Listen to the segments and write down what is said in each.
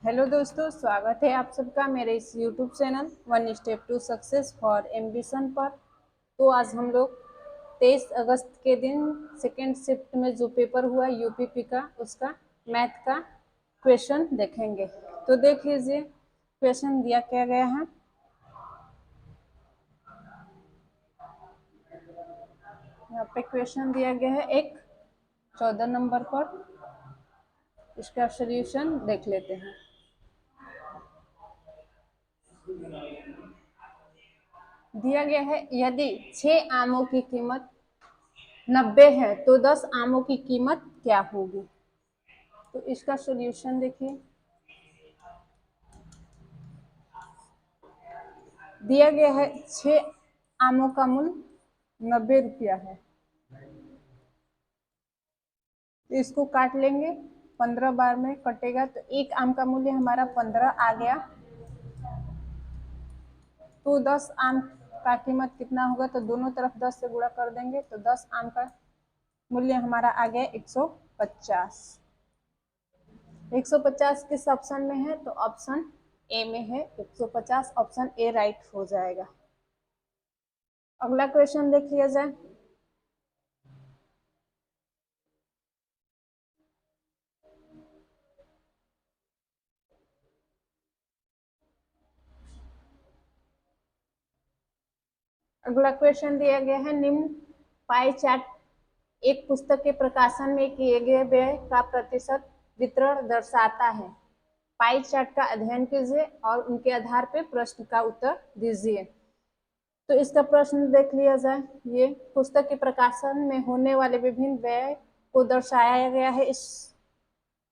Hello दोस्तों, स्वागत है आप सबका मेरे इस YouTube channel one step to success for ambition पर। तो आज हम लोग 23 अगस्त के दिन सेकेंड शिफ्ट में जो पेपर हुआ यूपीपी का, उसका मैथ का क्वेश्चन देखेंगे। तो देख लीजिए क्वेश्चन दिया क्या गया है। यहाँ पे क्वेश्चन दिया गया है एक 14 नंबर पर। इसका सॉल्यूशन देख लेते हैं। दिया गया है यदि 6 आमों की कीमत 90 है तो 10 आमों की कीमत क्या होगी। तो इसका सॉल्यूशन देखिए। दिया गया है 6 आमों का मूल्य 90 रुपया है। तो इसको काट लेंगे, 15 बार में कटेगा तो एक आम का मूल्य हमारा 15 आ गया। तो 10 आम का कीमत कितना होगा, तो दोनों तरफ 10 से गुणा कर देंगे तो 10 आम का मूल्य हमारा आ गया 150। 150 किस ऑप्शन में है, तो ऑप्शन ए में है 150। ऑप्शन ए राइट हो जाएगा। अगला क्वेश्चन देख लिया जाए। अगला क्वेश्चन दिया गया है निम्न पाई चार्ट एक पुस्तक के प्रकाशन में किए गए व्यय का प्रतिशत वितरण दर्शाता है। पाई चार्ट का अध्ययन कीजिए और उनके आधार पर प्रश्न का उत्तर दीजिए। तो इसका प्रश्न देख लिया जाए। ये पुस्तक के प्रकाशन में होने वाले विभिन्न व्यय को दर्शाया गया है इस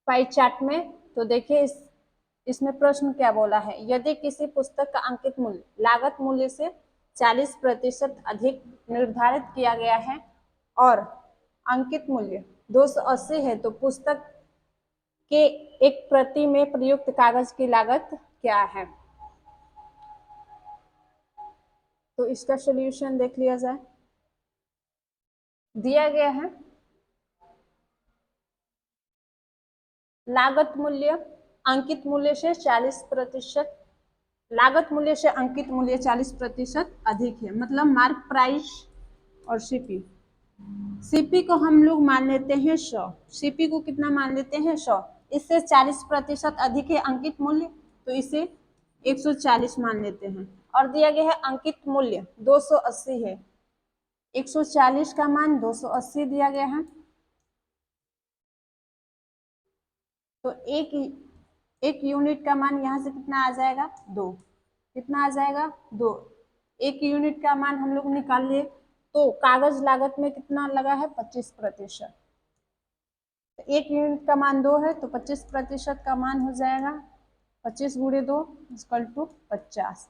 पाई चार्ट में। तो देखिए इसमें प्रश्न क्या बोला है। यदि किसी पुस्तक का अंकित मूल्य लागत मूल्य से 40% अधिक निर्धारित किया गया है और अंकित मूल्य 280 है तो पुस्तक के एक प्रति में प्रयुक्त कागज की लागत क्या है। तो इसका सॉल्यूशन देख लिया जाए। दिया गया है लागत मूल्य अंकित मूल्य से 40%, लागत मूल्य से अंकित मूल्य 40% अधिक है, मतलब मार्क प्राइस और सीपी। सीपी को हम लोग मान लेते हैं 100। सीपी को कितना मान लेते हैं 100। इससे 40% अधिक है अंकित मूल्य, तो इसे 140 मान लेते हैं। और दिया गया है अंकित मूल्य 280 है, 140 का मान 280 दिया गया है। तो एक यूनिट का मान यहाँ से कितना आ जाएगा 2। कितना आ जाएगा 2। एक यूनिट का मान हम लोग निकाल लिए तो कागज लागत में कितना लगा है 25%। तो एक यूनिट का मान 2 है तो 25% का मान हो जाएगा 25 गुणे 2 इक्वल टू 50।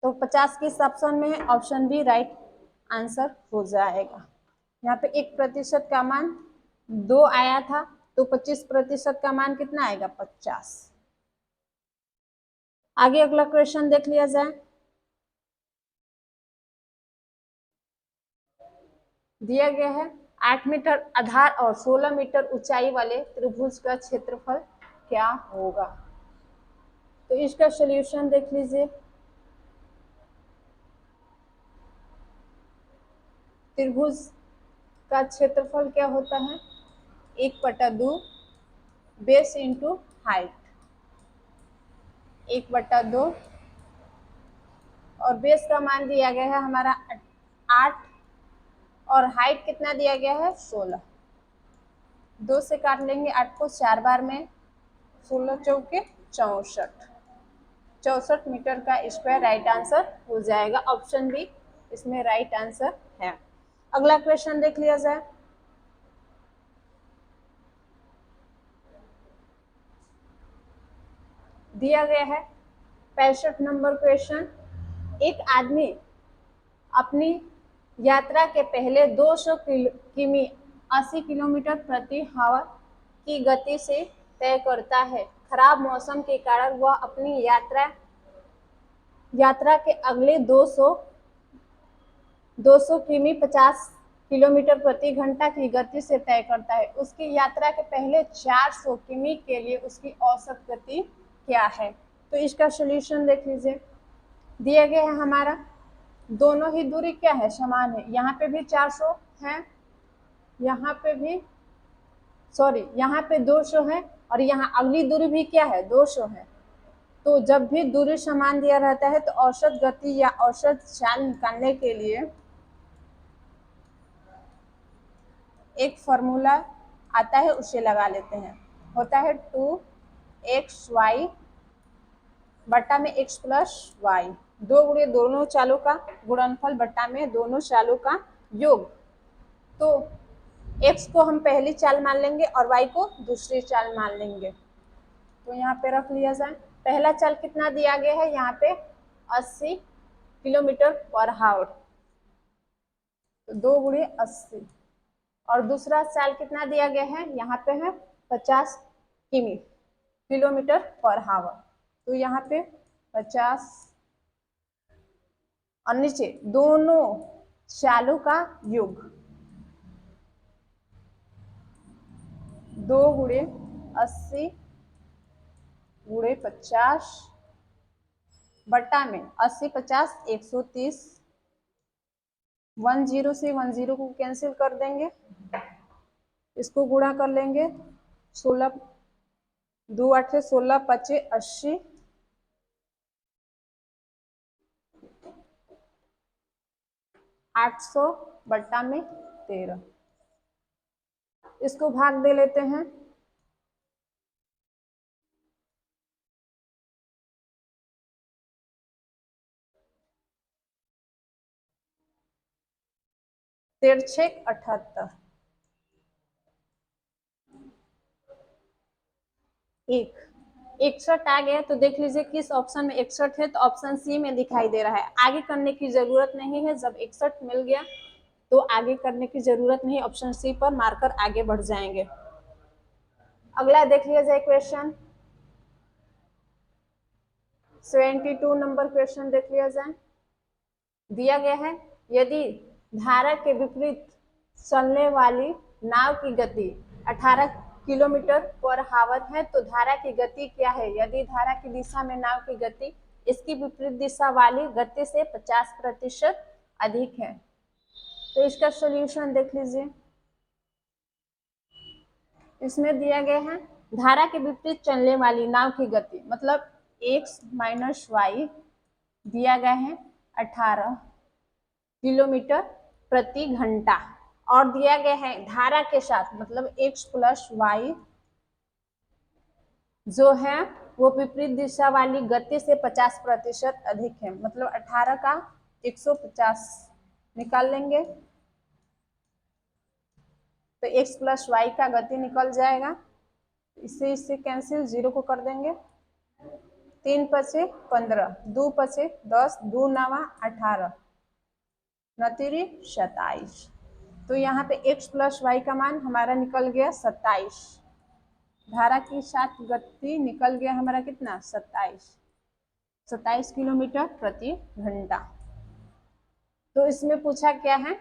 तो 50 किस ऑप्शन में है, ऑप्शन बी राइट आंसर हो जाएगा। यहाँ पे 1% का मान 2 आया था तो 25% का मान कितना आएगा 50। आगे अगला क्वेश्चन देख लिया जाए। दिया गया है 8 मीटर आधार और 16 मीटर ऊंचाई वाले त्रिभुज का क्षेत्रफल क्या होगा। तो इसका सॉल्यूशन देख लीजिए। त्रिभुज का क्षेत्रफल क्या होता है 1/2 बेस इंटू हाइट। 1/2 और बेस का मान दिया गया है हमारा 8 और हाइट कितना दिया गया है 16। 2 से काट लेंगे 8 को 4 बार में, 16 चौके 64। 64 मीटर का स्क्वायर राइट आंसर हो जाएगा। ऑप्शन बी इसमें राइट आंसर है। अगला क्वेश्चन देख लिया जाए। दिया गया है 65 नंबर क्वेश्चन। एक आदमी अपनी यात्रा के पहले 200 किमी 80 किलोमीटर प्रति आवर की गति से तय करता है। खराब मौसम के कारण वह अपनी यात्रा के अगले 200 किमी 50 किलोमीटर प्रति घंटा की गति से तय करता है, उसकी यात्रा के पहले 400 किमी के लिए उसकी औसत गति क्या है। तो इसका सॉल्यूशन देख लीजिए, दिया गया है हमारा दोनों ही दूरी क्या है, समान है। यहाँ पे भी 400 है, यहाँ पे भी यहाँ पे 200 है, और यहाँ अगली दूरी भी क्या है, 200 है। तो जब भी दूरी समान दिया रहता है तो औसत गति या औसत चाल निकालने के लिए एक फॉर्मूला आता है, उसे लगा लेते हैं। होता है 2xy बट्टा में x प्लस वाई, दो गुणे दोनों चालों का गुणनफल बट्टा में दोनों चालों का योग। तो x को हम पहली चाल मान लेंगे और y को दूसरी चाल मान लेंगे। तो यहाँ पे रख लिया जाए, पहला चाल कितना दिया गया है, यहाँ पे 80 किलोमीटर पर आवर, तो 2 गुणे 80, और दूसरा चाल कितना दिया गया है, यहाँ पे है 50 किलोमीटर पर आवर। तो यहाँ पे 50 और नीचे दोनों चालों का योग, 2 गुणे 80 गुणे 50 बट्टा में 80 50 130, 10 से 10 को कैंसिल कर देंगे, इसको गुणा कर लेंगे, 16 2 8 16 25 80, 800 बट्टा में 13, इसको भाग दे लेते हैं, तिरछेक 78, 61 आ गया। तो देख लीजिए किस ऑप्शन में 61 है, तो ऑप्शन सी में दिखाई दे रहा है। आगे करने की जरूरत नहीं है, जब 61 मिल गया तो आगे करने की जरूरत नहीं, ऑप्शन सी पर मारकर आगे बढ़ जाएंगे। अगला देख लिया जाए क्वेश्चन 72 नंबर क्वेश्चन देख लिया जाए। दिया गया है, यदि धारा के विपरीत चलने वाली नाव की गति 18 किलोमीटर पर आवर है तो धारा की गति क्या है। यदि धारा की दिशा में नाव की गति इसकी विपरीत दिशा वाली गति से 50% अधिक है। तो इसका सॉल्यूशन देख लीजिए, इसमें दिया गया है धारा के विपरीत चलने वाली नाव की गति, मतलब x माइनस वाई दिया गया है 18 किलोमीटर प्रति घंटा, और दिया गया है धारा के साथ, मतलब x प्लस वाई जो है वो विपरीत दिशा वाली गति से 50% अधिक है, मतलब 18 का 150 निकाल लेंगे तो x प्लस वाई का गति निकल जाएगा, इससे कैंसिल, 0 को कर देंगे, 3 पचे 15, 2 पचे 10, 2 9 18, 9 27। तो यहाँ पे x प्लस वाई का मान हमारा निकल गया 27, धारा की साथ गति निकल गया हमारा कितना 27 किलोमीटर प्रति घंटा। तो इसमें पूछा क्या है,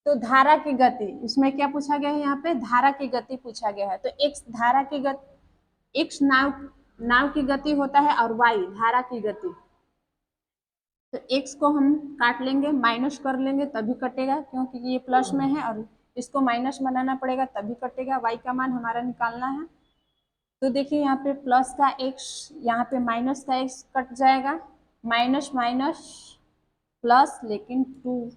तो धारा की गति, इसमें क्या पूछा गया है, यहाँ पे धारा की गति पूछा गया है। तो x धारा की गति, x नाव की गति होता है और y धारा की गति, तो x को हम काट लेंगे, माइनस कर लेंगे तभी कटेगा, क्योंकि ये प्लस में है और इसको माइनस बनाना पड़ेगा तभी कटेगा। y का मान हमारा निकालना है। तो देखिए यहाँ पे प्लस का x, यहाँ पे माइनस का x कट जाएगा, माइनस माइनस प्लस, लेकिन 2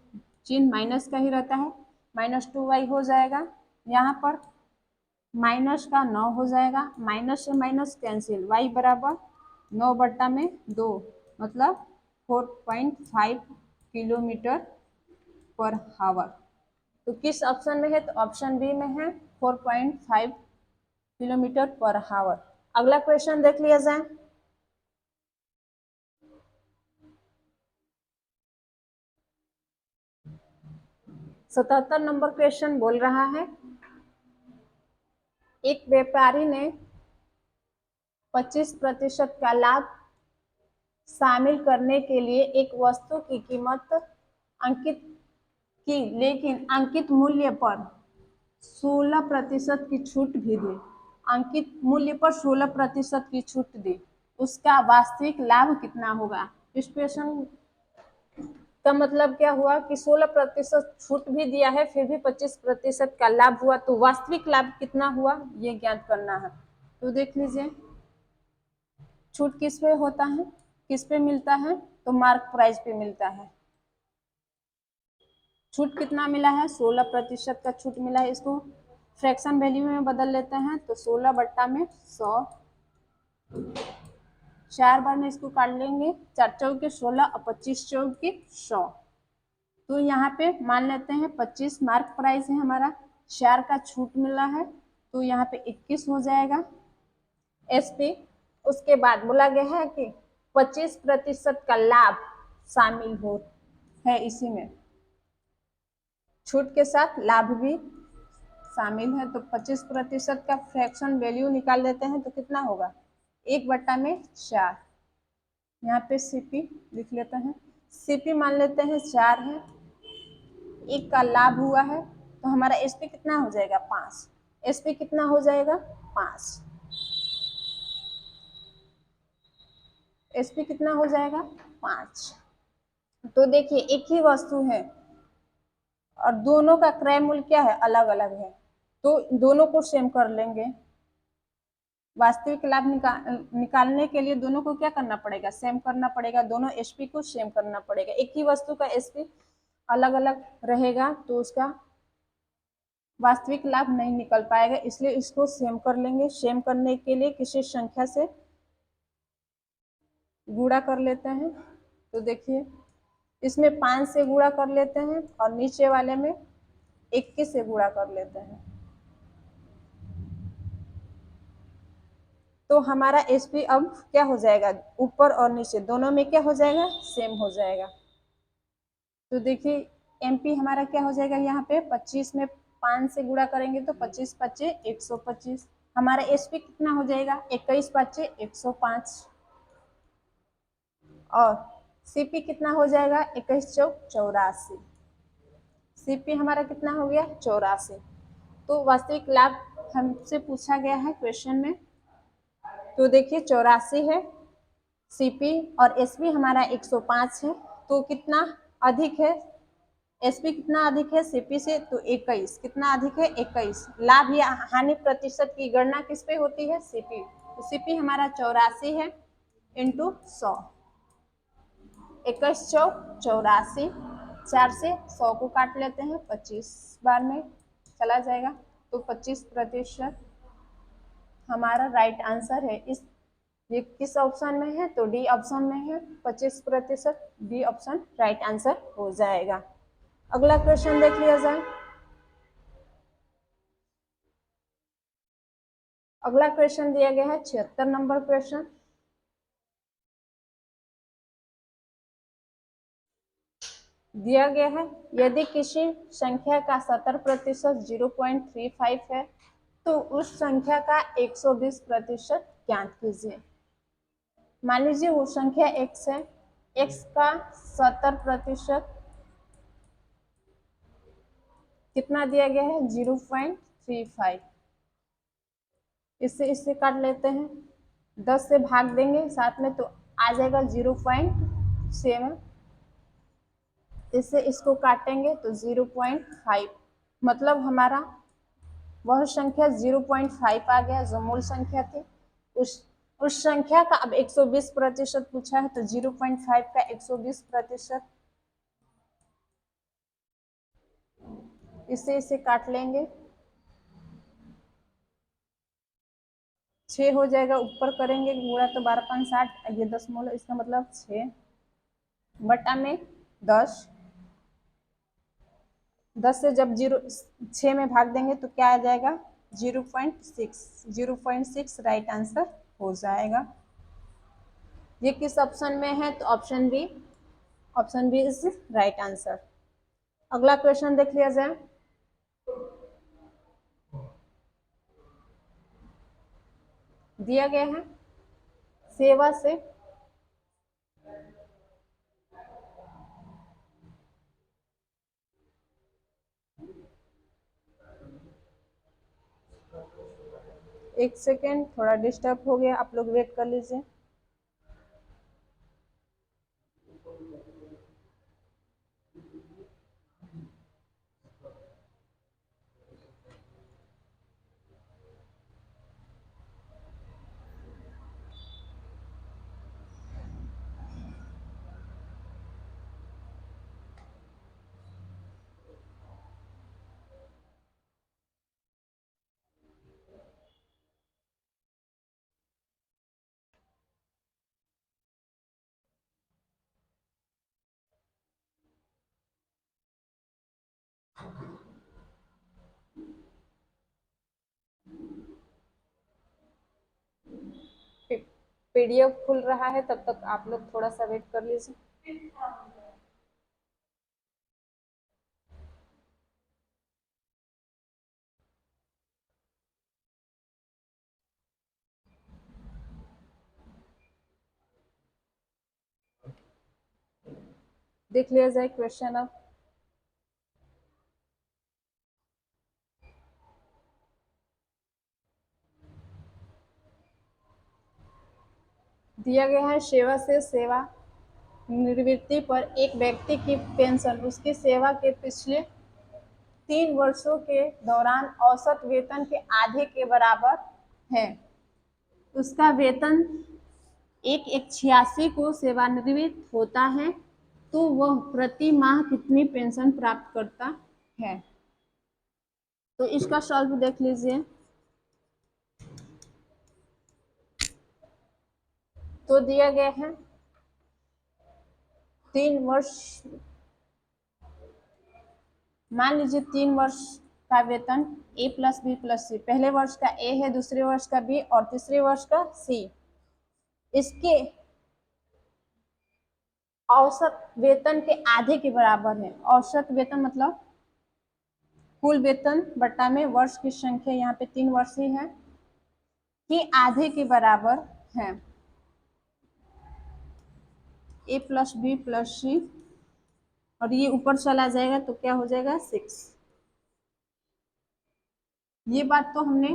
चिन्ह माइनस का ही रहता है, -2y हो जाएगा, यहाँ पर माइनस का 9 हो जाएगा, माइनस से माइनस कैंसिल, y बराबर 9 बट्टा में 2, मतलब 4.5 किलोमीटर पर आवर। तो किस ऑप्शन में है, तो ऑप्शन बी में है 4.5 किलोमीटर पर आवर। अगला क्वेश्चन देख लिया जाए, सतहत्तर नंबर क्वेश्चन बोल रहा है, एक व्यापारी ने 25% का लाभ शामिल करने के लिए एक वस्तु की कीमत अंकित कि लेकिन अंकित मूल्य पर 16% की छूट भी दी, अंकित मूल्य पर 16% की छूट दी, उसका वास्तविक लाभ कितना होगा। इस क्वेश्चन का मतलब क्या हुआ कि 16% छूट भी दिया है, फिर भी 25% का लाभ हुआ, तो वास्तविक लाभ कितना हुआ ये ज्ञात करना है। तो देख लीजिए, छूट किस पे होता है, किस पे मिलता है, तो मार्क प्राइस पे मिलता है। छूट कितना मिला है, 16% का छूट मिला है। इसको फ्रैक्शन वैल्यू में बदल लेते हैं, तो 16/100, 4 बार में इसको काट लेंगे, 4 चौके 16 और 25 चौके 100। तो यहाँ पे मान लेते हैं 25 मार्क प्राइस है हमारा, 4 का छूट मिला है, तो यहाँ पे 21 हो जाएगा एसपी। उसके बाद बोला गया है कि 25% का लाभ शामिल हो है, इसी में छूट के साथ लाभ भी शामिल है। तो 25% का फ्रैक्शन वैल्यू निकाल लेते हैं, तो कितना होगा, 1/4। यहाँ पे सीपी लिख लेते हैं, सीपी मान लेते हैं 4 है, 1 का लाभ हुआ है, तो हमारा एसपी कितना हो जाएगा, 5। एसपी कितना हो जाएगा, 5। एसपी कितना हो जाएगा, 5। तो देखिए एक ही वस्तु है और दोनों का क्रय मूल्य क्या है, अलग अलग है, तो दोनों को सेम कर लेंगे। वास्तविक लाभ निकालने के लिए दोनों को क्या करना पड़ेगा, सेम करना पड़ेगा, दोनों एसपी को सेम करना पड़ेगा। एक ही वस्तु का एसपी अलग अलग रहेगा तो उसका वास्तविक लाभ नहीं निकल पाएगा, इसलिए इसको सेम कर लेंगे। सेम करने के लिए किसी संख्या से गुणा कर लेते हैं, तो देखिए इसमें 5 से गुणा कर लेते हैं और नीचे वाले में 21 से गुणा कर लेते हैं, तो हमारा एसपी अब क्या हो जाएगा, ऊपर और नीचे दोनों में क्या हो जाएगा, सेम हो जाएगा। तो देखिए एमपी हमारा क्या हो जाएगा, यहाँ पे 25 में 5 से गुणा करेंगे तो 25 पच्चे 125, हमारा एसपी कितना हो जाएगा, 21 पच्चे 105, और सीपी कितना हो जाएगा, 21 चौक 84। सीपी हमारा कितना हो गया, 84। तो वास्तविक लाभ हमसे पूछा गया है क्वेश्चन में, तो देखिए 84 है सीपी और एसपी हमारा 105 है, तो कितना अधिक है, एसपी कितना अधिक है सीपी से, तो 21। कितना अधिक है, 21। लाभ या हानि प्रतिशत की गणना किस पे होती है, सीपी, तो सीपी हमारा 84 है इंटू 100, 21 चौक 84, 4 से 100 को काट लेते हैं, 25 बार में चला जाएगा, तो 25% हमारा राइट आंसर है। इस ये किस ऑप्शन में है, तो डी ऑप्शन में है, 25%, डी ऑप्शन राइट आंसर हो जाएगा। अगला क्वेश्चन देख लिया जाए। अगला क्वेश्चन दिया गया है 76 नंबर क्वेश्चन। दिया गया है यदि किसी संख्या का 70% 0.35 है तो उस संख्या का 120% ज्ञात कीजिए। मान लीजिए वो संख्या x है, x का 70% कितना दिया गया है, 0.35। इससे काट लेते हैं, 10 से भाग देंगे साथ में तो आ जाएगा 0.7, इससे इसको काटेंगे तो 0.5, मतलब हमारा वह संख्या 0.5 आ गया जो मूल संख्या थी। उस संख्या का अब 120% पूछा है, तो 0.5 का 120%, इससे काट लेंगे, 6 हो जाएगा, ऊपर करेंगे गुणा तो 12×5 = 60, ये 10 मूल, इसका मतलब 6 बटा में 10, 10 से जब 6 में भाग देंगे तो क्या आ जाएगा, 0.6, 0.6 राइट आंसर हो जाएगा। ये किस ऑप्शन में है, तो option B, option B is right answer. अगला क्वेश्चन देख लिया जाए। दिया गया है सेवा से एक सेकेंड, थोड़ा डिस्टर्ब हो गया, आप लोग वेट कर लीजिए। पीडीएफ खुल रहा है, तब तक आप लोग थोड़ा सा वेट कर लीजिए। देख लिया जाए क्वेश्चन अब। दिया गया है सेवा से सेवा निवृत्ति पर एक व्यक्ति की पेंशन उसकी सेवा के पिछले 3 वर्षों के दौरान औसत वेतन के आधे के बराबर है। उसका वेतन 1/86 को सेवानिवृत्त होता है, तो वह प्रति माह कितनी पेंशन प्राप्त करता है। तो इसका सॉल्व देख लीजिए। तो दिया गया है 3 वर्ष, मान लीजिए 3 वर्ष का वेतन ए प्लस बी प्लस सी, पहले वर्ष का ए है, दूसरे वर्ष का बी और तीसरे वर्ष का सी। इसके औसत वेतन के आधे के बराबर है। औसत वेतन मतलब कुल वेतन बट्टा में वर्ष की संख्या, यहाँ पे 3 वर्ष ही है, कि आधे के बराबर है। ए प्लस बी प्लस सी और ये ऊपर चला जाएगा तो क्या हो जाएगा 6। ये बात तो हमने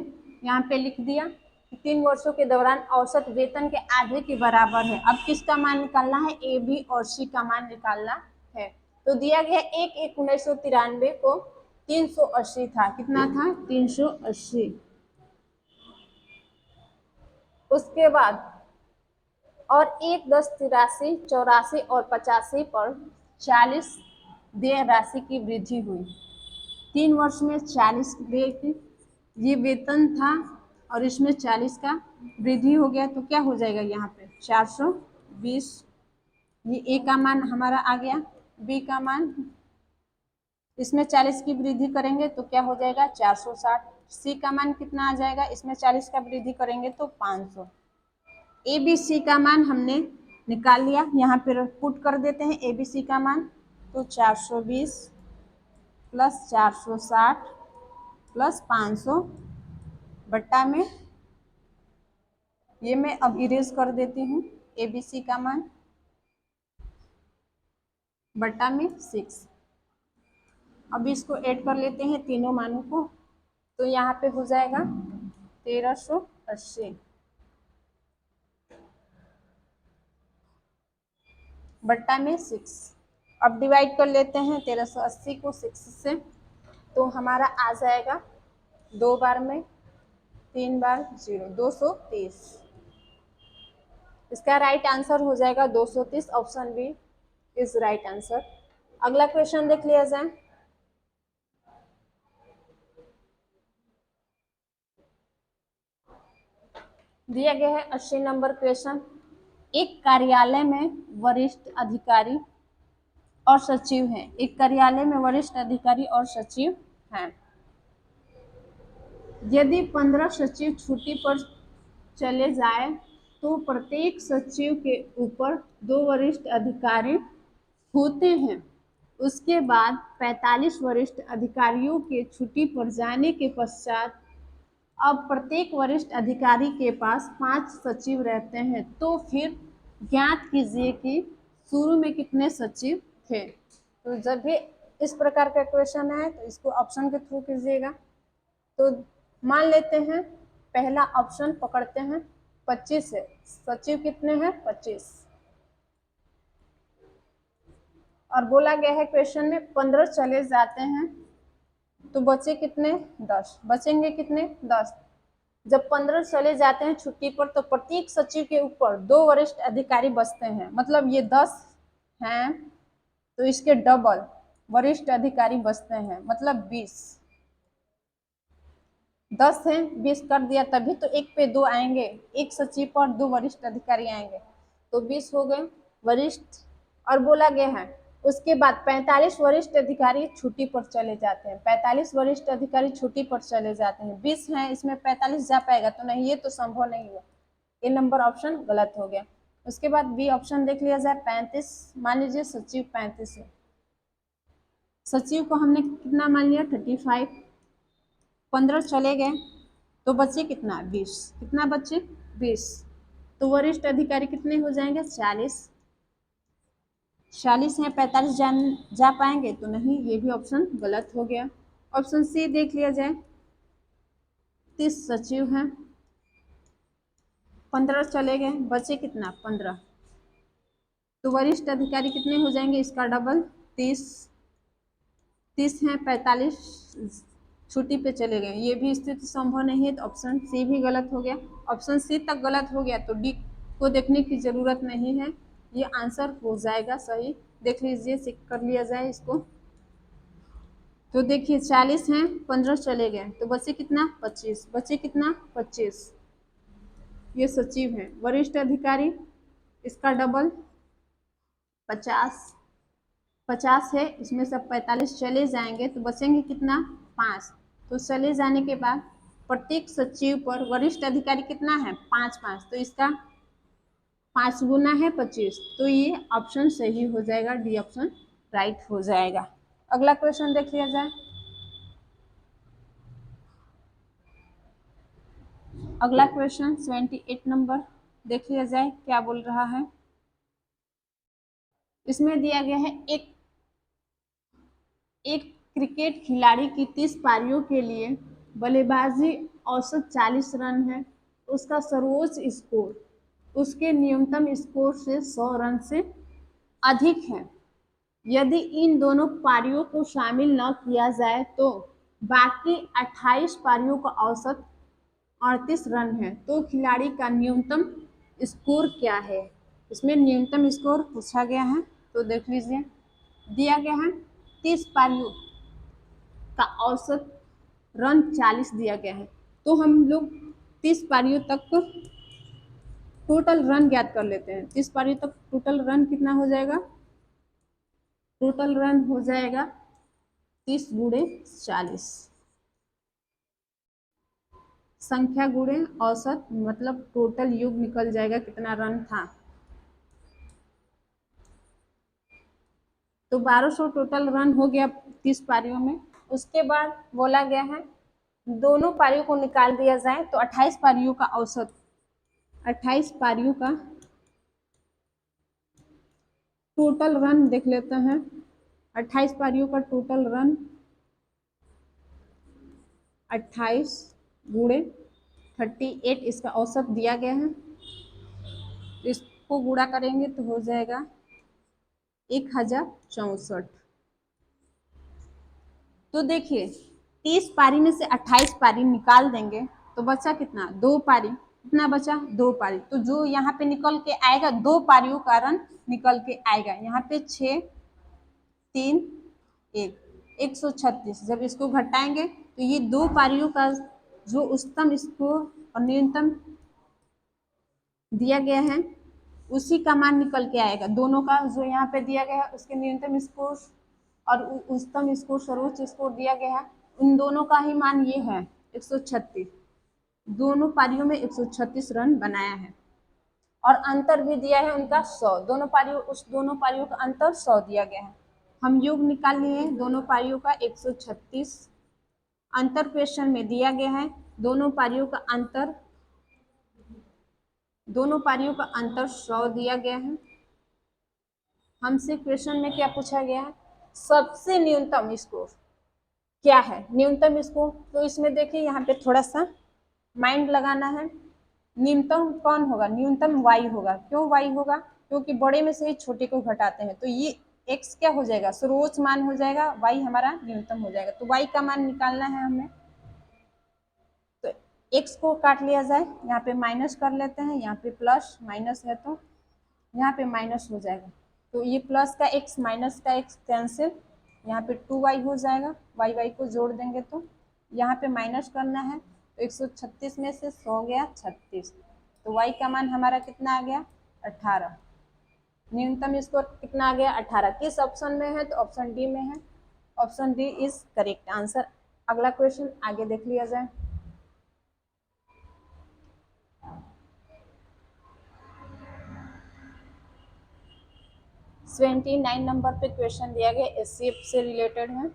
यहाँ पे लिख दिया कि 3 वर्षों के दौरान औसत वेतन के आधे के बराबर है। अब किसका मान निकालना है, ए बी और सी का मान निकालना है। तो दिया गया 1/1/1993 को 380 था। कितना था, 380। उसके बाद और 1/10/83 84 और 85 पर 40 देय राशि की वृद्धि हुई। 3 वर्ष में 40 देय की ये वेतन था और इसमें 40 का वृद्धि हो गया, तो क्या हो जाएगा यहाँ पे 420। ये ए का मान हमारा आ गया, बी का मान, इसमें 40 की वृद्धि करेंगे तो क्या हो जाएगा 460। सी का मान कितना आ जाएगा, इसमें 40 का वृद्धि करेंगे तो 500। ए बी सी का मान हमने निकाल लिया, यहाँ पे पुट कर देते हैं ए बी सी का मान। तो 420 प्लस 460 प्लस 500 बट्टा में, ये मैं अब इरेज कर देती हूँ, ए बी सी का मान बट्टा में 6। अब इसको ऐड कर लेते हैं तीनों मानों को, तो यहाँ पे हो जाएगा 1380 बट्टा में 6। अब डिवाइड कर लेते हैं 1380 को 6 से, तो हमारा आ जाएगा 2 बार में 3 बार 0, 230। इसका राइट आंसर हो जाएगा 230। Option B is right answer. अगला क्वेश्चन देख लिया जाए। दिया गया है 80 नंबर क्वेश्चन। एक कार्यालय में वरिष्ठ अधिकारी और सचिव हैं। एक कार्यालय में वरिष्ठ अधिकारी और सचिव हैं। यदि 15 सचिव छुट्टी पर चले जाए तो प्रत्येक सचिव के ऊपर 2 वरिष्ठ अधिकारी होते हैं। उसके बाद 45 वरिष्ठ अधिकारियों के छुट्टी पर जाने के पश्चात अब प्रत्येक वरिष्ठ अधिकारी के पास 5 सचिव रहते हैं। तो फिर ज्ञात कीजिए कि शुरू में कितने सचिव थे। तो जब भी इस प्रकार का क्वेश्चन है तो इसको ऑप्शन के थ्रू कीजिएगा। तो मान लेते हैं पहला ऑप्शन पकड़ते हैं, 25 है। सचिव कितने हैं? 25। और बोला गया है क्वेश्चन में 15 चले जाते हैं तो बचे कितने? 10। बचेंगे कितने? 10। जब 15 चले जाते हैं छुट्टी पर तो प्रत्येक सचिव के ऊपर 2 वरिष्ठ अधिकारी बचते हैं, मतलब ये 10 हैं तो इसके डबल वरिष्ठ अधिकारी बचते हैं, मतलब 20। 10 है, 20 कर दिया तभी तो एक पे 2 आएंगे, एक सचिव पर 2 वरिष्ठ अधिकारी आएंगे, तो 20 हो गए वरिष्ठ। और बोला गया है उसके बाद 45 वरिष्ठ अधिकारी छुट्टी पर चले जाते हैं। 45 वरिष्ठ अधिकारी छुट्टी पर चले जाते हैं। 20 है, इसमें 45 जा पाएगा तो नहीं, ये तो संभव नहीं हुआ, ये नंबर ऑप्शन गलत हो गया। उसके बाद बी ऑप्शन देख लिया जाए, 35। मान लीजिए सचिव 35 है, सचिव को हमने कितना मान लिया? 35। 15 चले गए तो बचे कितना? 20। कितना बचे? 20। तो वरिष्ठ अधिकारी कितने हो जाएंगे? 40। 40 है, 45 जा पाएंगे तो नहीं, ये भी ऑप्शन गलत हो गया। ऑप्शन सी देख लिया जाए, 30 सचिव हैं, 15 चले गए, बचे कितना? 15। तो वरिष्ठ अधिकारी कितने हो जाएंगे? इसका डबल 30। 30 है, 45 छुट्टी पे चले गए, ये भी स्थिति संभव नहीं है, तो ऑप्शन सी भी गलत हो गया। ऑप्शन सी तक गलत हो गया तो डी को देखने की जरूरत नहीं है, ये आंसर हो जाएगा सही। देख लीजिए, चेक कर लिया जाए इसको। तो देखिए 40 हैं, 15 चले गए तो बचे कितना? 25। बचे कितना? 25। ये सचिव है। वरिष्ठ अधिकारी इसका डबल 50। 50 है, इसमें से 45 चले जाएंगे तो बचेंगे कितना? 5। तो चले जाने के बाद प्रत्येक सचिव पर वरिष्ठ अधिकारी कितना है? 5 5, तो इसका 5 गुना है 25, तो ये ऑप्शन सही हो जाएगा, डी ऑप्शन राइट हो जाएगा। अगला क्वेश्चन देख लिया जाए। अगला क्वेश्चन 78 नंबर देख लिया जाए, क्या बोल रहा है। इसमें दिया गया है एक क्रिकेट खिलाड़ी की 30 पारियों के लिए बल्लेबाजी औसत 40 रन है, उसका सर्वोच्च स्कोर उसके न्यूनतम स्कोर से 100 रन से अधिक है। यदि इन दोनों पारियों को शामिल न किया जाए तो बाकी 28 पारियों का औसत 38 रन है, तो खिलाड़ी का न्यूनतम स्कोर क्या है? इसमें न्यूनतम स्कोर पूछा गया है, तो देख लीजिए, दिया गया है 30 पारियों का औसत रन 40 दिया गया है, तो हम लोग 30 पारियों तक टोटल रन ज्ञात कर लेते हैं। 30 पारियों तक टोटल रन कितना हो जाएगा? टोटल रन हो जाएगा 30 गुणे 40, संख्या गुणे औसत, मतलब टोटल योग निकल जाएगा कितना रन था। तो 1200 टोटल रन हो गया 30 पारियों में। उसके बाद बोला गया है दोनों पारियों को निकाल दिया जाए तो 28 पारियों का औसत, 28 पारियों का टोटल रन देख लेते हैं। 28 पारियों का टोटल रन 28 गुणे 38, इसका औसत दिया गया है, इसको गुणा करेंगे तो हो जाएगा 1064। तो देखिए 30 पारी में से 28 पारी निकाल देंगे तो बचा कितना? 2 पारी। कितना बचा? 2 पारी। तो जो यहाँ पे निकल के आएगा 2 पारियों का रन निकल के आएगा, यहाँ पे 6 3 1 136। जब इसको घटाएंगे तो ये 2 पारियों का जो उच्चतम स्कोर और न्यूनतम दिया गया है उसी का मान निकल के आएगा। दोनों का जो यहाँ पे दिया गया है उसके न्यूनतम स्कोर और उच्चतम स्कोर, सर्वोच्च स्कोर दिया गया है, उन दोनों का ही मान ये है 136। दोनों पारियों में 136 रन बनाया है और अंतर भी दिया है उनका 100। दोनों पारियों का अंतर 100 दिया गया है। हम योग निकाल लिए दोनों पारियों का 136। अंतर क्वेश्चन में दिया गया है, दोनों पारियों का अंतर 100 दिया गया है। हमसे क्वेश्चन में क्या पूछा गया है? सबसे न्यूनतम स्कोर क्या है? न्यूनतम स्कोर, तो इसमें देखिए यहाँ पे थोड़ा सा माइंड लगाना है। न्यूनतम कौन होगा, न्यूनतम y होगा। क्यों y होगा, क्योंकि बड़े में से ही छोटे को घटाते हैं, तो ये x क्या हो जाएगा, सर्वोच्च मान हो जाएगा, y हमारा न्यूनतम हो जाएगा। तो y का मान निकालना है हमें, तो x को काट लिया जाए, यहाँ पे माइनस कर लेते हैं, यहाँ पे प्लस माइनस है तो यहाँ पे माइनस हो जाएगा। तो ये प्लस का x माइनस का x कैंसिल, यहाँ पे 2y हो जाएगा, y को जोड़ देंगे तो यहाँ पे माइनस करना है, तो 136 में से 100 गया 36, तो y का मान हमारा कितना आ गया 18। न्यूनतम स्कोर कितना आ गया 18। किस ऑप्शन में है, तो ऑप्शन डी में है। Option D is correct answer. अगला क्वेश्चन आगे देख लिया जाए। 79 नंबर पे क्वेश्चन दिया गया, एससीएफ से रिलेटेड है,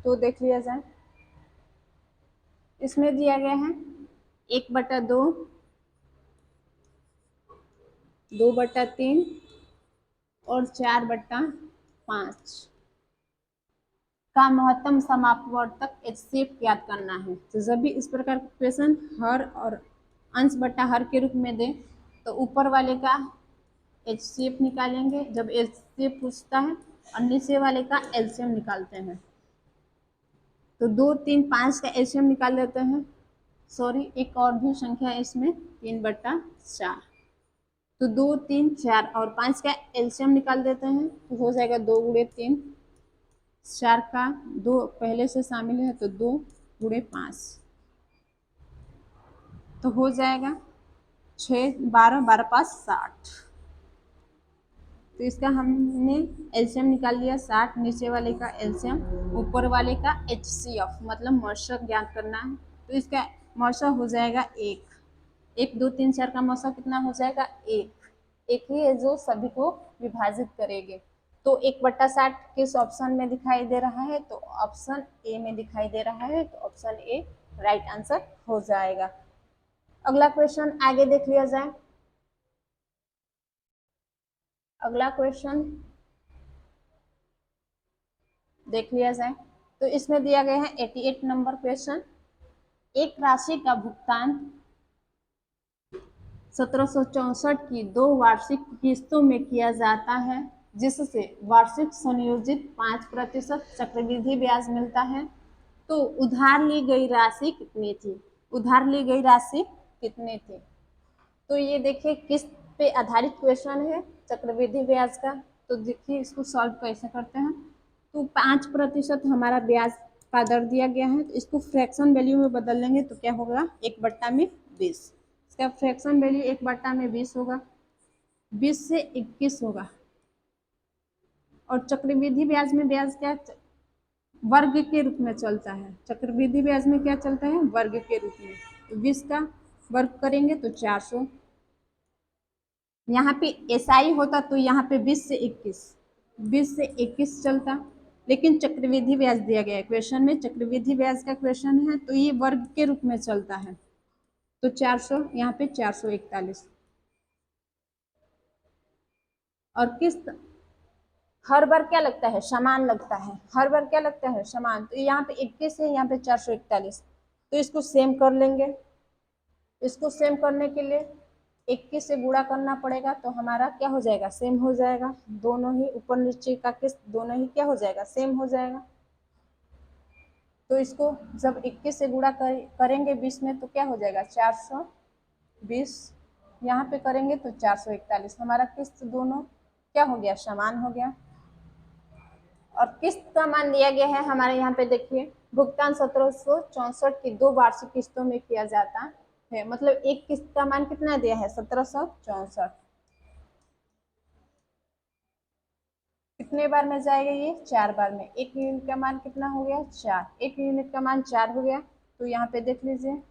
तो देख लिया जाए। इसमें दिया गया है 1/2, 2/3 और 4/5 का महत्तम समापवर्तक एचसीएफ ज्ञात करना है। तो जब भी इस प्रकार का क्वेश्चन हर और अंश बटा हर के रूप में दे, तो ऊपर वाले का एचसीएफ निकालेंगे, जब एचसीएफ पूछता है, और नीचे वाले का एलसीएम निकालते हैं। तो 2, 3, 5 का एलसीएम निकाल लेते हैं। सॉरी, एक और भी संख्या है इसमें, 3/4। तो 2, 3, 4 और 5 का एलसीएम निकाल देते हैं, तो हो जाएगा 2 × 3, 4 का 2 पहले से शामिल है, तो 2 × 5, तो हो जाएगा 6, 12, 12, 5, 60। तो इसका हमने एलसीएम निकाल लिया 60, नीचे वाले का एलसीएम, ऊपर वाले का एचसीएफ मतलब मौसक ज्ञात करना है। तो इसका मौसक हो जाएगा 1, 1, 2, 3, 4 का मौसक कितना हो जाएगा 1 ही है जो सभी को विभाजित करेंगे। तो 1/60 किस ऑप्शन में दिखाई दे रहा है, तो ऑप्शन ए में दिखाई दे रहा है, तो ऑप्शन ए राइट आंसर हो जाएगा। अगला क्वेश्चन आगे देख लिया जाए। अगला क्वेश्चन देख लिया जाए, तो इसमें दिया गया है 88 नंबर क्वेश्चन। एक राशि का भुगतान 1764 की 2 वार्षिक किस्तों में किया जाता है, जिससे वार्षिक संयोजित 5% चक्रवृद्धि ब्याज मिलता है। तो उधार ली गई राशि कितनी थी, उधार ली गई राशि कितनी थी। तो ये देखिए किस्त पे आधारित क्वेश्चन है, चक्रवृद्धि ब्याज का। तो देखिए इसको सॉल्व कैसे करते हैं। तो 5% हमारा ब्याज का दर दिया गया है, तो इसको फ्रैक्शन वैल्यू में बदल लेंगे तो क्या होगा 1/20। इसका फ्रैक्शन वैल्यू 1/20 होगा, 20 से 21 होगा। और चक्रवृद्धि ब्याज में ब्याज क्या वर्ग के रूप में चलता है, चक्रवृद्धि ब्याज में क्या चलता है वर्ग के रूप में। तो 20 का वर्ग करेंगे तो 400। यहाँ पे एसआई होता तो यहाँ पे 20 से 21 चलता, लेकिन चक्रवृद्धि ब्याज दिया गया है क्वेश्चन में, चक्रवृद्धि ब्याज का क्वेश्चन है, तो ये वर्ग के रूप में चलता है। तो 400, यहाँ पे 441। और किस्त हर बार क्या लगता है समान लगता है, हर बार क्या लगता है समान। तो यहाँ पे 21 है, यहाँ पे 441, तो इसको सेम कर लेंगे। इसको सेम करने के लिए 21 से गुणा करना पड़ेगा, तो हमारा क्या हो जाएगा सेम हो जाएगा। दोनों ही ऊपर नीचे का किस्त दोनों ही क्या हो जाएगा सेम हो जाएगा। तो इसको जब 21 से गुणा करेंगे 20 में, तो क्या हो जाएगा 420, यहाँ पे करेंगे तो 441। हमारा किस्त दोनों क्या हो गया समान हो गया। और किस्त का मान दिया गया है हमारे यहाँ पे, देखिए भुगतान 1764 की 2 वार्षिक किस्तों में किया जाता है, मतलब एक किस्त का मान कितना दिया है 1764। कितने बार में जाएगा ये 4 बार में। एक यूनिट का मान कितना हो गया 4, एक यूनिट का मान 4 हो गया। तो यहाँ पे देख लीजिए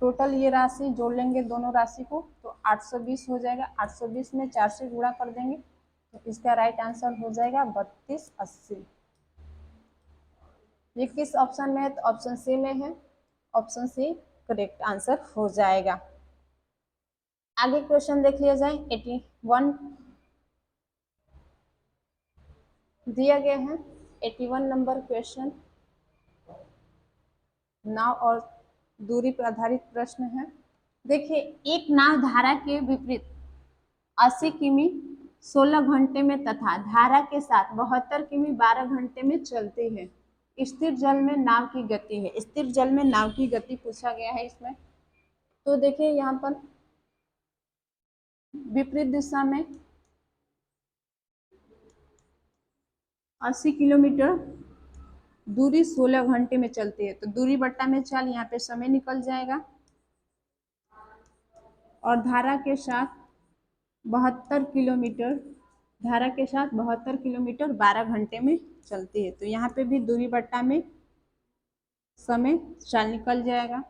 टोटल ये राशि जोड़ लेंगे दोनों राशि को, तो 820 हो जाएगा। 820 में 4 से गुणा कर देंगे, तो इसका राइट आंसर हो जाएगा 3280। ये किस ऑप्शन में है, तो ऑप्शन सी में है। ऑप्शन सी करेक्ट आंसर हो जाएगा। आगे क्वेश्चन देख लिया जाए। 81 दिया गया है, 81 नंबर क्वेश्चन। नाव और दूरी पर आधारित प्रश्न है। देखिए, एक नाव धारा के विपरीत 80 किमी 16 घंटे में तथा धारा के साथ 72 किमी 12 घंटे में चलती है। स्थिर जल में नाव की गति है। स्थिर जल में नाव की गति पूछा गया है इसमें। तो देखिए यहाँ पर विपरीत दिशा में 80 किलोमीटर, दूरी 16 घंटे में चलती है। तो दूरी बट्टा में चल, यहाँ पे समय निकल जाएगा। और धारा के साथ 72 किलोमीटर, धारा के साथ 72 किलोमीटर 12 घंटे में चलती है। तो यहाँ पे भी दूरी बट्टा में समय चाल निकल जाएगा।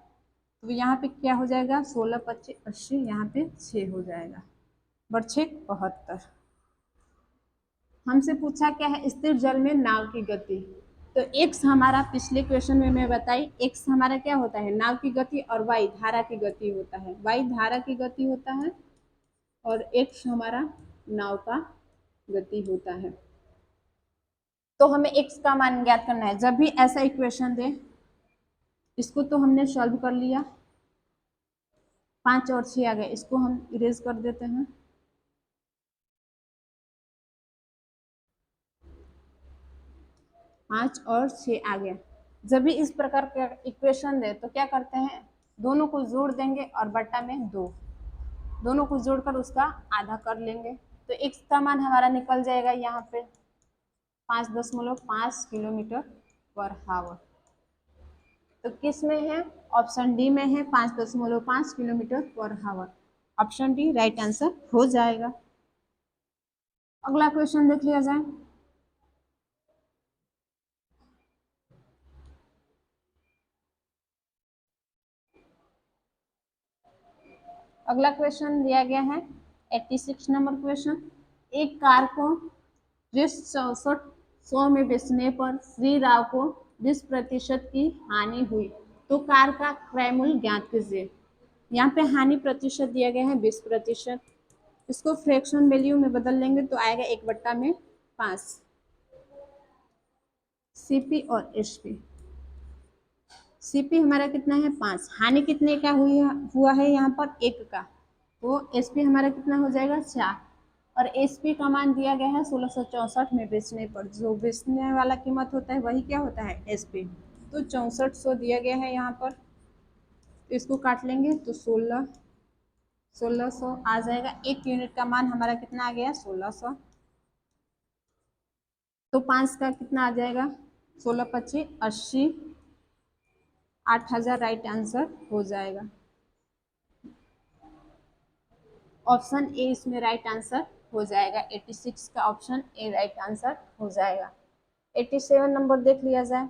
तो यहाँ पे क्या हो जाएगा, 16 25 80, यहाँ पे 6 हो जाएगा, बर्छे 72। हमसे पूछा क्या है, स्थिर जल में नाव की गति। तो एक्स हमारा पिछले क्वेश्चन में मैं बताई, एक्स हमारा क्या होता है, नाव की गति, और वाई धारा की गति होता है। वाई धारा की गति होता है और एक्स हमारा नाव का गति होता है। तो हमें एक्स का मान ज्ञात करना है। जब भी ऐसा इक्वेशन दे, इसको तो हमने सॉल्व कर लिया, 5 और 6 आ गए, इसको हम इरेज कर देते हैं। पाँच और 6 आ गया। जब भी इस प्रकार का इक्वेशन दे तो क्या करते हैं, दोनों को जोड़ देंगे और बट्टा में 2, दोनों को जोड़कर उसका आधा कर लेंगे। तो एक्स का मान हमारा निकल जाएगा यहाँ पे 5.5 किलोमीटर पर हावर। तो किस में है, ऑप्शन डी में है, 5.5 किलोमीटर पर हावर। ऑप्शन डी राइट आंसर हो जाएगा। अगला क्वेश्चन देख लिया जाए। अगला क्वेश्चन दिया गया है 86 नंबर क्वेश्चन। एक कार को 6400 में बेचने पर श्री राव को 20% की हानि हुई, तो कार का क्रय मूल्य ज्ञात कीजिए। यहाँ पे हानि प्रतिशत दिया गया है 20%। इसको फ्रैक्शन वैल्यू में बदल लेंगे तो आएगा 1/5। सीपी और एसपी। सीपी हमारा कितना है 5, हानि कितने का हुआ है यहाँ पर 1 का, तो एसपी हमारा कितना हो जाएगा 4। और एसपी का मान दिया गया है 1664 में बेचने पर, जो बेचने वाला कीमत होता है वही क्या होता है एसपी। तो 6400 दिया गया है यहाँ पर, तो इसको काट लेंगे तो 1600 आ जाएगा। 1 यूनिट का मान हमारा कितना आ गया 1600। तो 5 का कितना आ जाएगा 16 25 80, 8000 राइट आंसर हो जाएगा। ऑप्शन ए इसमें राइट आंसर हो जाएगा। 86 का ऑप्शन ए राइट आंसर हो जाएगा। 87 नंबर देख लिया जाए।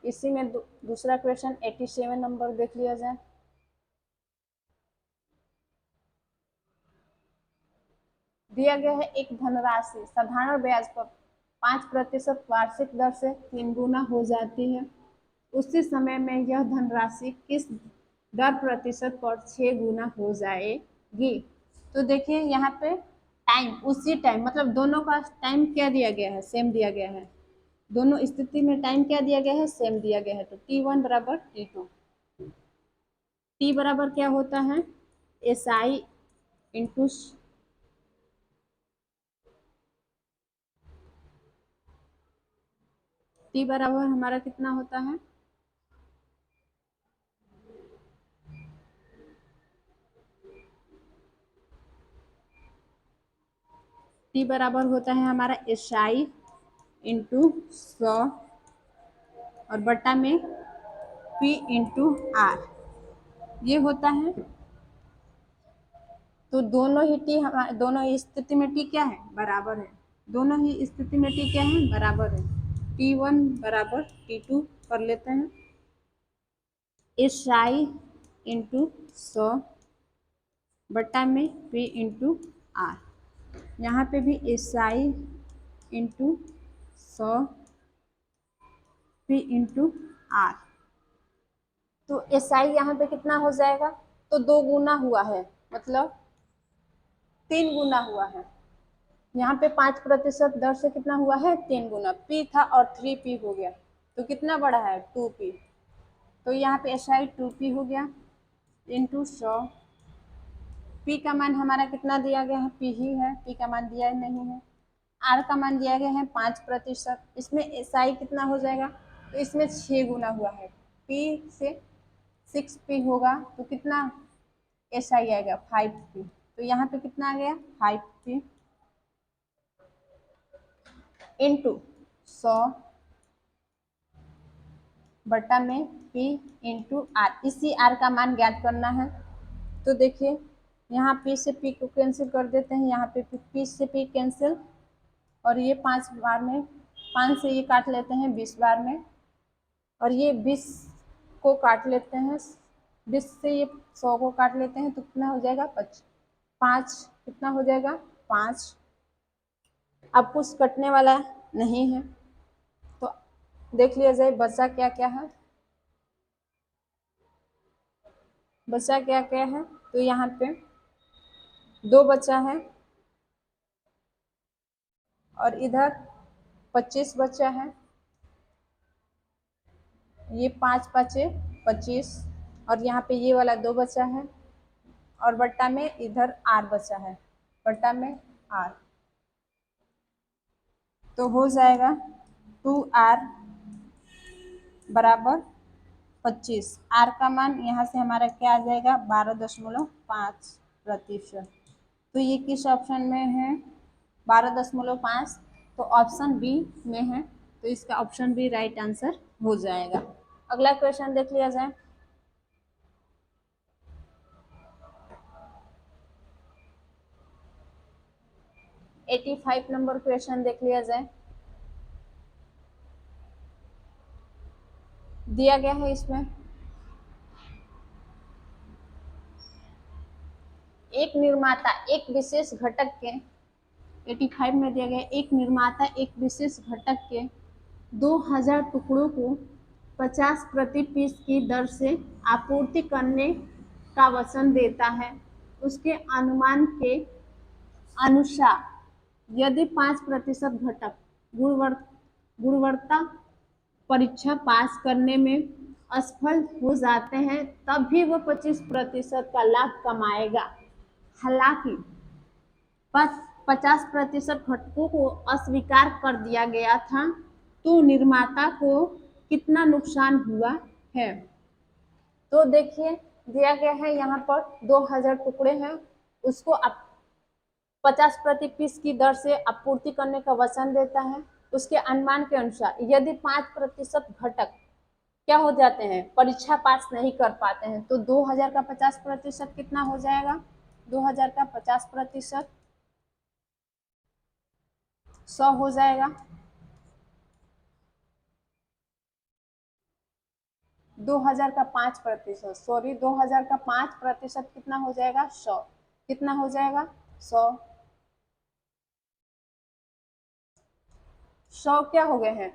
इसी में दूसरा क्वेश्चन 87 नंबर देख लिया जाए। दिया गया है एक धनराशि साधारण ब्याज पर 5% वार्षिक दर से 3 गुना हो जाती है। उसी समय में यह धनराशि किस दर प्रतिशत पर 6 गुना हो जाएगी। तो देखिए यहाँ पे टाइम, उसी टाइम मतलब दोनों का टाइम क्या दिया गया है, सेम दिया गया है। दोनों स्थिति में टाइम क्या दिया गया है, सेम दिया गया है। तो T1 बराबर T2। T बराबर क्या होता है SI इंटू T बराबर हमारा कितना होता है, T बराबर होता है हमारा SI इंटू 100 और बटा में P इंटू R, ये होता है। तो दोनों ही टी, दोनों ही स्थिति में टी क्या है बराबर है, दोनों ही स्थिति में टी क्या है बराबर है। T1 बराबर T2 कर लेते हैं। SI इंटू 100 बटा में P इंटू R, यहाँ पे भी SI into 100 P into R। तो SI यहाँ पे कितना हो जाएगा, तो 2 गुना हुआ है, मतलब 3 गुना हुआ है। यहाँ पे 5% दर से कितना हुआ है 3 गुना, P था और 3P हो गया। तो कितना बड़ा है 2p, तो यहाँ पे SI 2p हो गया इंटू 100। p का मान हमारा कितना दिया गया है, p ही है, p का मान दिया नहीं है। r का मान दिया गया है 5%, इसमें SI कितना हो जाएगा, तो इसमें 6 गुना हुआ है, p से 6p होगा तो कितना SI आएगा 5p, तो यहाँ पे कितना आ गया 5p इंटू 100 बटा में p इंटू r, इसी r का मान ज्ञात करना है। तो देखिए यहाँ p से p को कैंसिल कर देते हैं, यहाँ पे p से p कैंसिल, और ये 5 बार में 5 से ये काट लेते हैं 20 बार में, और ये 20 को काट लेते हैं 20 से ये 100 को काट लेते हैं, तो कितना हो जाएगा 5, कितना हो जाएगा 5। अब कुछ कटने वाला नहीं है तो देख लिया जाए बचा क्या क्या है, बचा क्या क्या है, तो यहाँ पे 2 बचा है और इधर 25 बचा है, ये 5 5 25, और यहाँ पे ये वाला 2 बचा है, और बट्टा में इधर r बचा है, बट्टा में r, तो हो जाएगा 2r बराबर 25। r का मान यहाँ से हमारा क्या आ जाएगा 12.5%। तो ये किस ऑप्शन में है 12.5, तो ऑप्शन बी में है, तो इसका ऑप्शन बी राइट आंसर हो जाएगा। अगला क्वेश्चन देख लिया जाए। एटी 85 नंबर क्वेश्चन देख लिया जाए। दिया गया है इसमें एक निर्माता एक विशेष घटक के 85 में दिया गया, एक निर्माता एक विशेष घटक के 2000 टुकड़ों को 50 प्रति पीस की दर से आपूर्ति करने का वचन देता है। उसके अनुमान के अनुसार यदि 5% घटक गुणवत्ता परीक्षा पास करने में असफल हो जाते हैं तब भी वो 25% का लाभ कमाएगा। हालांकि 50% घटकों को अस्वीकार कर दिया गया था तो निर्माता को कितना नुकसान हुआ है। तो देखिए दिया गया है यहाँ पर 2000 टुकड़े हैं, उसको 50 प्रति पीस की दर से आपूर्ति करने का वचन देता है। उसके अनुमान के अनुसार यदि 5% घटक क्या हो जाते हैं परीक्षा पास नहीं कर पाते हैं तो 2000 का 50% कितना हो जाएगा, 2000 का 50% 100 हो जाएगा। 2000 का 5%, सॉरी 2000 का 5% कितना हो जाएगा 100, कितना हो जाएगा 100। 100 क्या हो गए हैं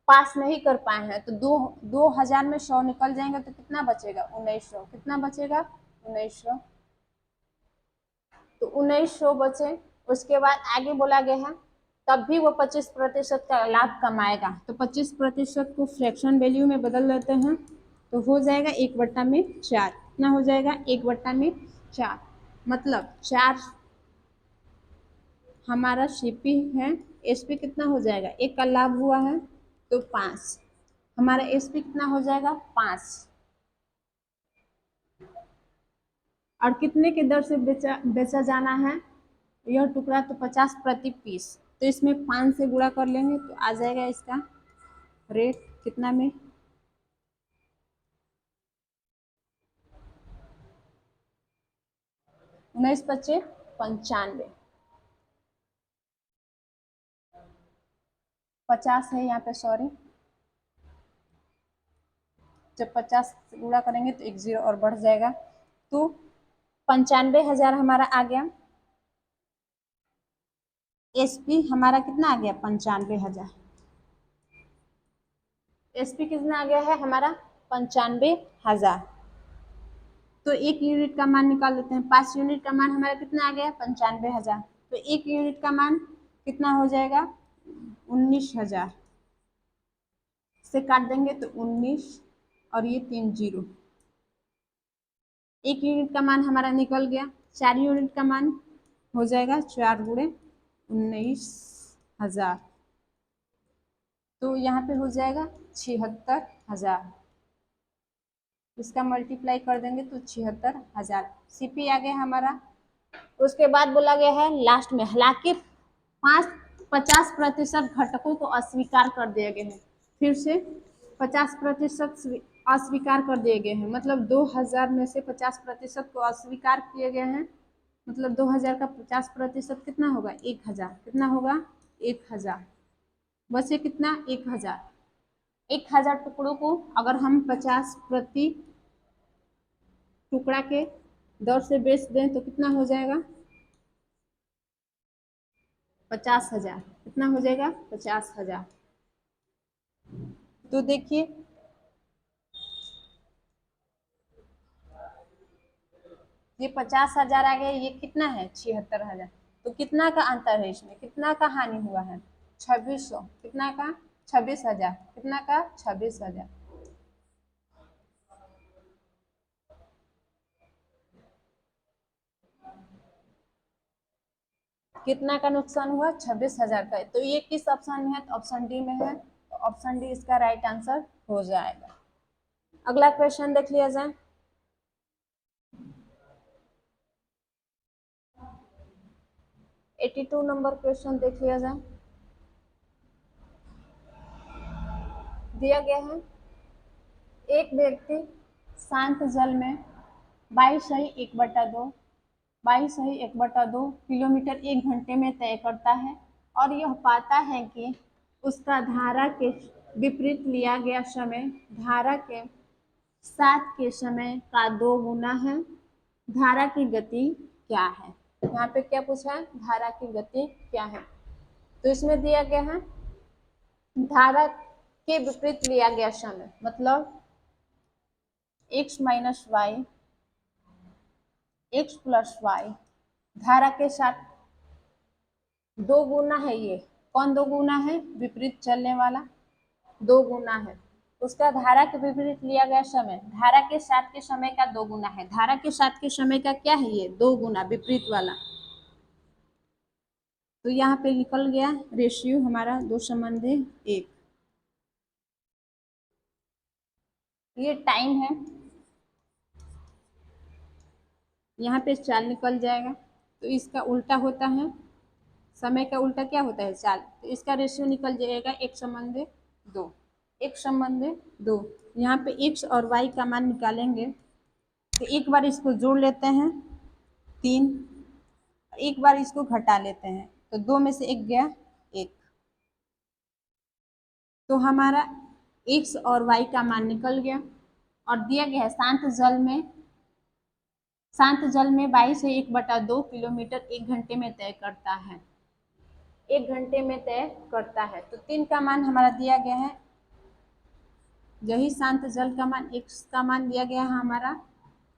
पास नहीं कर पाए हैं, तो 2000 में 100 निकल जाएंगे तो कितना बचेगा 1900, कितना बचेगा 1900, तो 1900 बचे। उसके बाद आगे बोला गया है तब भी वो 25% का लाभ कमाएगा, तो 25% को फ्रैक्शन वैल्यू में बदल देते हैं तो हो जाएगा 1/4, कितना हो जाएगा 1/4, मतलब 4 हमारा सीपी है, एसपी कितना हो जाएगा 1 का लाभ हुआ है तो 5, हमारा एसपी कितना हो जाएगा 5, और कितने की दर से बेचा जाना है यह टुकड़ा, तो 50 प्रति पीस, तो इसमें 5 से गुणा कर लेंगे तो आ जाएगा इसका रेट कितना में 19×5 = 95, 50 है यहाँ पे, सॉरी जब 50 से गुणा करेंगे तो एक 0 और बढ़ जाएगा, तो 95,000 हमारा आ गया। एसपी हमारा कितना आ गया 95,000, एसपी कितना आ गया है हमारा 95,000। तो 1 यूनिट का मान निकाल लेते हैं, 5 यूनिट का मान हमारा कितना आ गया 95,000, तो 1 यूनिट का मान कितना हो जाएगा 19,000 से काट देंगे तो 19 और ये 3 जीरो। 1 यूनिट का मान हमारा निकल गया। 4 यूनिट का मान हो जाएगा 4 गुणे 19,000, तो यहाँ पे हो जाएगा 76,000। इसका मल्टीप्लाई कर देंगे तो 76,000 सीपी आ गया हमारा। उसके बाद बोला गया है लास्ट में, हालांकि 50% घटकों को अस्वीकार कर दिए गए हैं। फिर से 50% अस्वीकार कर दिए गए हैं, मतलब 2000 में से 50% को अस्वीकार किए गए हैं। मतलब 2000 का 50% कितना होगा? 1000। कितना होगा? 1000। बचे कितना? 1000। 1000 टुकड़ों को अगर हम 50 प्रति टुकड़ा के दर से बेच दें तो कितना हो जाएगा? 50,000। कितना हो जाएगा? 50,000। तो देखिए ये 50,000 आ गया, ये कितना है? 76,000। तो कितना का अंतर है इसमें? कितना का हानि हुआ है? 2600। कितना का? 26,000। कितना का? 26,000। कितना का नुकसान हुआ? 26,000 का। तो ये किस ऑप्शन में है? तो ऑप्शन डी में है। तो ऑप्शन डी इसका राइट आंसर हो जाएगा। अगला क्वेश्चन देख लिया जाए। एटी 82 नंबर क्वेश्चन देख लिया जाए। दिया गया है एक व्यक्ति शांत जल में 22/1/2 किलोमीटर 1 घंटे में तय करता है और यह पाता है कि उसका धारा के विपरीत लिया गया समय धारा के साथ के समय का 2 गुना है। धारा की गति क्या है? यहाँ पे क्या पूछा है? धारा की गति क्या है? तो इसमें दिया गया है धारा के विपरीत लिया गया समय, मतलब x minus y, x plus y धारा के साथ 2 गुना है। ये कौन 2 गुना है? विपरीत चलने वाला 2 गुना है। उसका धारा के विपरीत लिया गया समय धारा के साथ के समय का 2 गुना है। धारा के साथ के समय का क्या है? ये 2 गुना विपरीत वाला। तो यहाँ पे निकल गया रेशियो हमारा 2:1। ये टाइम है, यहाँ पे चाल निकल जाएगा। तो इसका उल्टा होता है, समय का उल्टा क्या होता है? चाल। तो इसका रेशियो निकल जाएगा 1:2। 1:2। यहाँ पे x और y का मान निकालेंगे तो एक बार इसको जोड़ लेते हैं 3, एक बार इसको घटा लेते हैं तो 2 में से 1 गया 1। तो हमारा x और y का मान निकल गया और दिया गया है शांत जल में 22/1/2 किलोमीटर 1 घंटे में तय करता है। 1 घंटे में तय करता है। तो 3 का मान हमारा दिया गया है, यही शांत जल का मान x का मान दिया गया है हमारा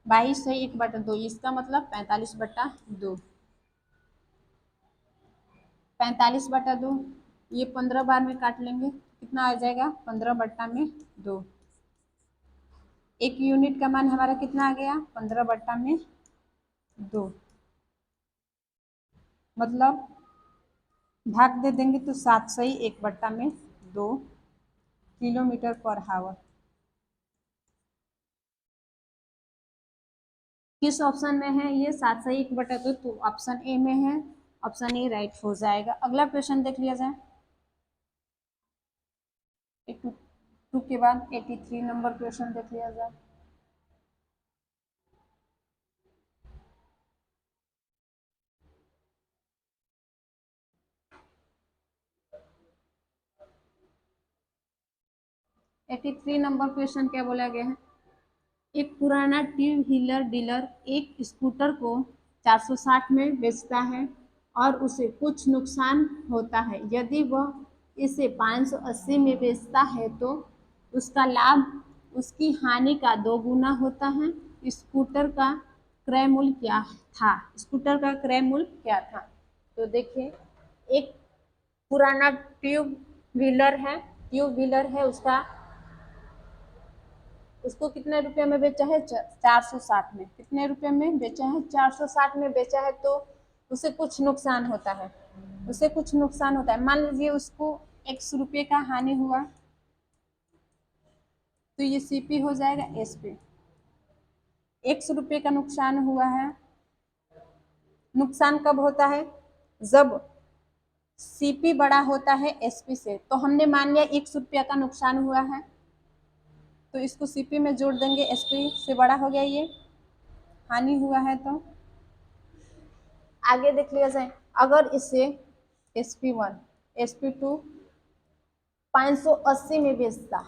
22/1/2। इसका मतलब 45/2। 45/2 ये 15 बार में काट लेंगे, कितना आ जाएगा? 15/2। 1 यूनिट का मान हमारा कितना आ गया? 15/2। मतलब भाग दे देंगे तो 7/1/2 किलोमीटर पर हावर। किस ऑप्शन में है ये 7/1/2? तो ऑप्शन ए में है। ऑप्शन ए राइट हो जाएगा। अगला क्वेश्चन देख लिया जाए। 82 के बाद 83 नंबर क्वेश्चन देख लिया जाए। एटी 83 नंबर क्वेश्चन क्या बोला गया है? एक पुराना टू व्हीलर डीलर एक स्कूटर को 460 में बेचता है और उसे कुछ नुकसान होता है। यदि वह इसे 580 में बेचता है तो उसका लाभ उसकी हानि का 2 गुना होता है। स्कूटर का क्रय मूल्य क्या था? स्कूटर का क्रय मूल्य क्या था? तो देखिए एक पुराना ट्यूब व्हीलर है, उसका उसको कितने रुपए में बेचा है? 460 में। कितने रुपए में बेचा है? 460 में बेचा है। तो उसे कुछ नुकसान होता है, उसे कुछ नुकसान होता है। मान लीजिए उसको 100 रुपये का हानि हुआ, तो ये सीपी हो जाएगा एसपी। 100 रुपये का नुकसान हुआ है। नुकसान कब होता है? जब सीपी बड़ा होता है एसपी से। तो हमने मान लिया 100 रुपया का नुकसान हुआ है, तो इसको सीपी में जोड़ देंगे, एसपी से बड़ा हो गया ये हानि हुआ है। तो आगे देख लिया जाए, अगर इसे SP1 SP2 580 में बेचता,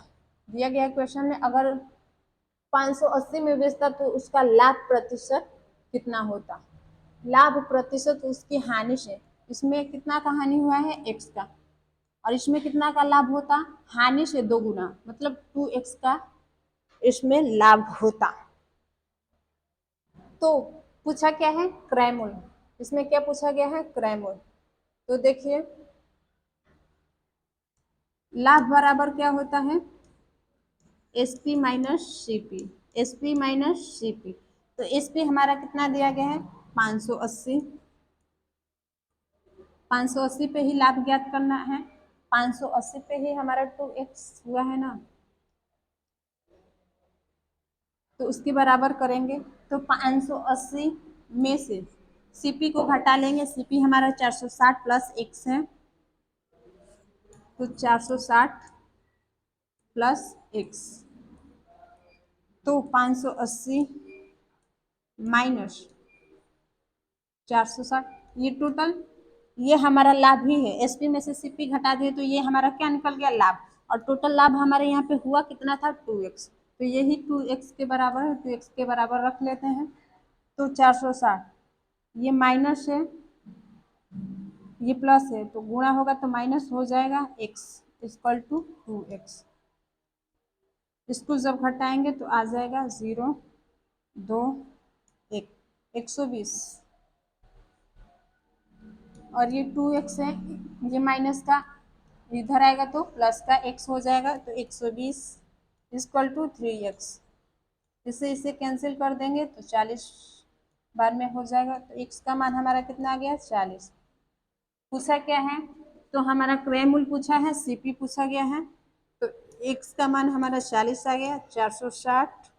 दिया गया क्वेश्चन में, अगर 580 में बेचता तो उसका लाभ प्रतिशत कितना होता? लाभ प्रतिशत उसकी हानि से। इसमें कितना का हानि हुआ है? x का। और इसमें कितना का लाभ होता? हानि से 2 गुना, मतलब 2x का इसमें लाभ होता। तो पूछा क्या है? क्रय मूल्य। इसमें क्या पूछा गया है? क्रय मूल्य। तो देखिए लाभ बराबर क्या होता है? SP minus CP। SP minus CP। तो SP हमारा कितना दिया गया है? 580। 580 पे ही लाभ ज्ञात करना है। 580 पे ही हमारा 2x हुआ है ना, तो उसके बराबर करेंगे। तो 580 में से CP को घटा लेंगे। CP हमारा 460 प्लस x है, तो 460 प्लस x, तो 580 माइनस 460, ये टोटल, ये हमारा लाभ ही है। एसपी में से सीपी घटा दिए तो ये हमारा क्या निकल गया? लाभ। और टोटल लाभ हमारे यहाँ पे हुआ कितना था? 2x। तो यही 2x के बराबर है, 2x के बराबर रख लेते हैं। तो 460, ये माइनस है, ये प्लस है, तो गुणा होगा तो माइनस हो जाएगा, x इक्वल टू 2x। इसको जब घटाएंगे तो आ जाएगा 0 2 1 120। और ये 2x है, ये माइनस का इधर आएगा तो प्लस का x हो जाएगा, तो 120 इक्वल टू 3x। इसे कैंसिल कर देंगे तो 40 बार में हो जाएगा। तो x का मान हमारा कितना आ गया? 40। पूछा क्या है? तो हमारा क्रय मूल्य पूछा है, सीपी पूछा गया है। तो x का मान हमारा 40 आ गया। 460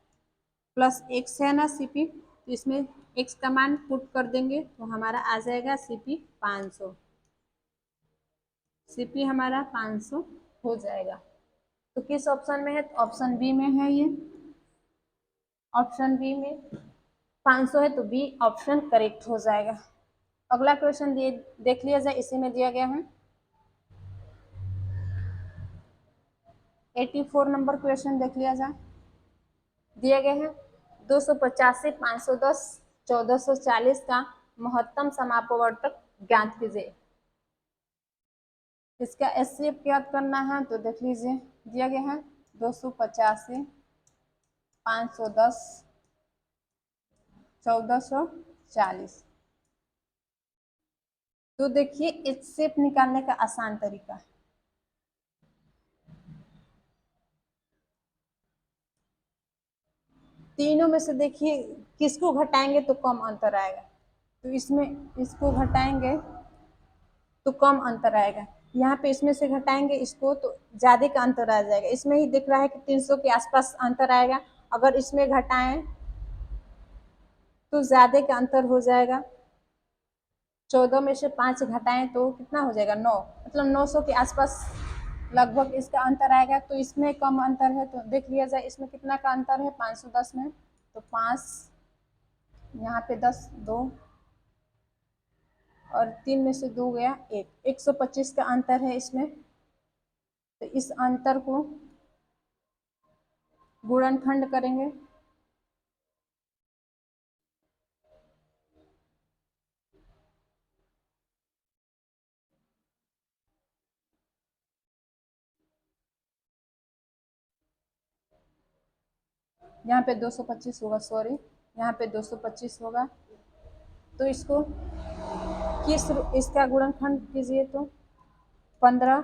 प्लस x है ना सीपी, तो इसमें x का मान पुट कर देंगे तो हमारा आ जाएगा सीपी 500। सीपी हमारा 500 हो जाएगा। तो किस ऑप्शन में है? तो ऑप्शन बी में है ये। ऑप्शन बी में 500 है, तो बी ऑप्शन करेक्ट हो जाएगा। अगला क्वेश्चन देख लिया जाए, इसी में दिया गया है 84 नंबर क्वेश्चन देख लिया जाए। दिया गया है 250 से 510 1440 का महत्तम समापवर्तक ज्ञात कीजिए। इसका एचसीएफ ज्ञात करना है, तो देख लीजिए दिया गया है 250 से 510 1440। तो देखिए एचसीएफ निकालने का आसान तरीका है। तीनों में से देखिए किसको घटाएंगे तो कम अंतर आएगा। तो इसमें इसको घटाएंगे तो कम अंतर आएगा। यहाँ पे इसमें से घटाएंगे इसको तो ज्यादा का अंतर आ जाएगा। इसमें ही दिख रहा है कि 300 के आसपास अंतर आएगा। अगर इसमें घटाएं तो ज्यादा का अंतर हो जाएगा। 14 में से 5 घटाएं तो कितना हो जाएगा? 9, मतलब 900 के आसपास लगभग इसका अंतर आएगा। तो इसमें कम अंतर है, तो देख लिया जाए इसमें कितना का अंतर है 510 में। तो 5, यहाँ पे 10 2 और 3 में से 2 गया 1, 125 का अंतर है इसमें। तो इस अंतर को गुणनखंड करेंगे, यहाँ पे 225 होगा, सॉरी यहाँ पे 225 होगा। तो इसको इसका गुणनखंड कीजिए तो 15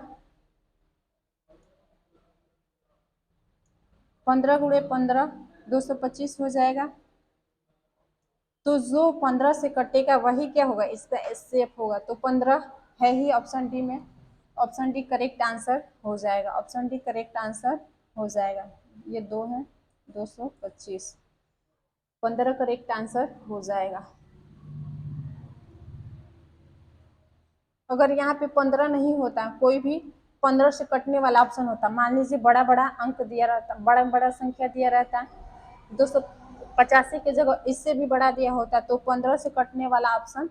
15 गुणे 15 225 हो जाएगा। तो जो 15 से कटेगा वही क्या होगा, इसका एचसीएफ होगा। तो 15 है ही ऑप्शन डी में। ऑप्शन डी करेक्ट आंसर हो जाएगा। ऑप्शन डी करेक्ट आंसर हो जाएगा। ये 2 है, 225, 15 करेक्ट आंसर हो जाएगा। अगर यहाँ पे 15 नहीं होता, कोई भी 15 से कटने वाला ऑप्शन होता, मान लीजिए बड़ा बड़ा अंक दिया रहता, बड़ा बड़ा संख्या दिया रहता, 285 की जगह इससे भी बड़ा दिया होता, तो 15 से कटने वाला ऑप्शन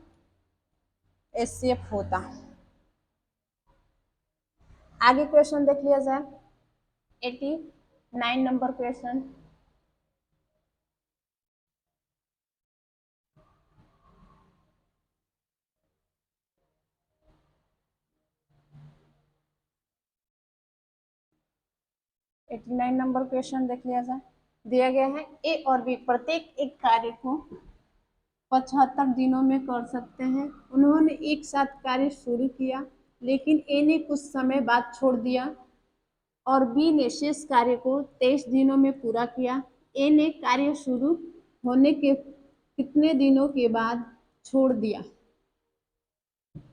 एचसीएफ होता। आगे क्वेश्चन देख लिया जाए। 89 नंबर क्वेश्चन। नंबर क्वेश्चन देख लिया जाए। दिया गया है ए और बी प्रत्येक एक कार्य को 75 दिनों में कर सकते हैं। उन्होंने एक साथ कार्य शुरू किया, लेकिन ए ने कुछ समय बाद छोड़ दिया और बी ने शेष कार्य को 23 दिनों में पूरा किया। ए ने कार्य शुरू होने के कितने दिनों के बाद छोड़ दिया।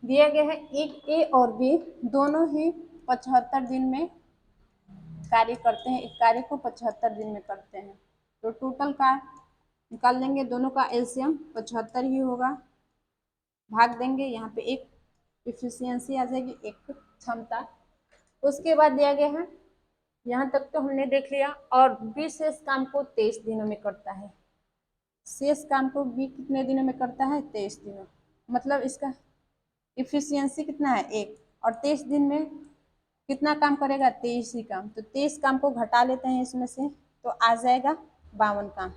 दिया गया है एक ए और बी दोनों ही 75 दिन में कार्य करते हैं, एक कार्य को 75 दिन में करते हैं। तो टोटल का निकाल देंगे, दोनों का एलसीएम 75 ही होगा। भाग देंगे, यहाँ पे एक इफिशियंसी आ जाएगी, एक क्षमता। उसके बाद दिया गया है, यहाँ तक तो हमने देख लिया। और बी शेष काम को 23 दिनों में करता है। शेष काम को बी कितने दिनों में करता है, 23 दिनों। मतलब इसका इफिशियंसी कितना है, 1, और 23 दिन में कितना काम करेगा, 23 ही काम। तो 23 काम को घटा लेते हैं इसमें से, तो आ जाएगा 52 काम।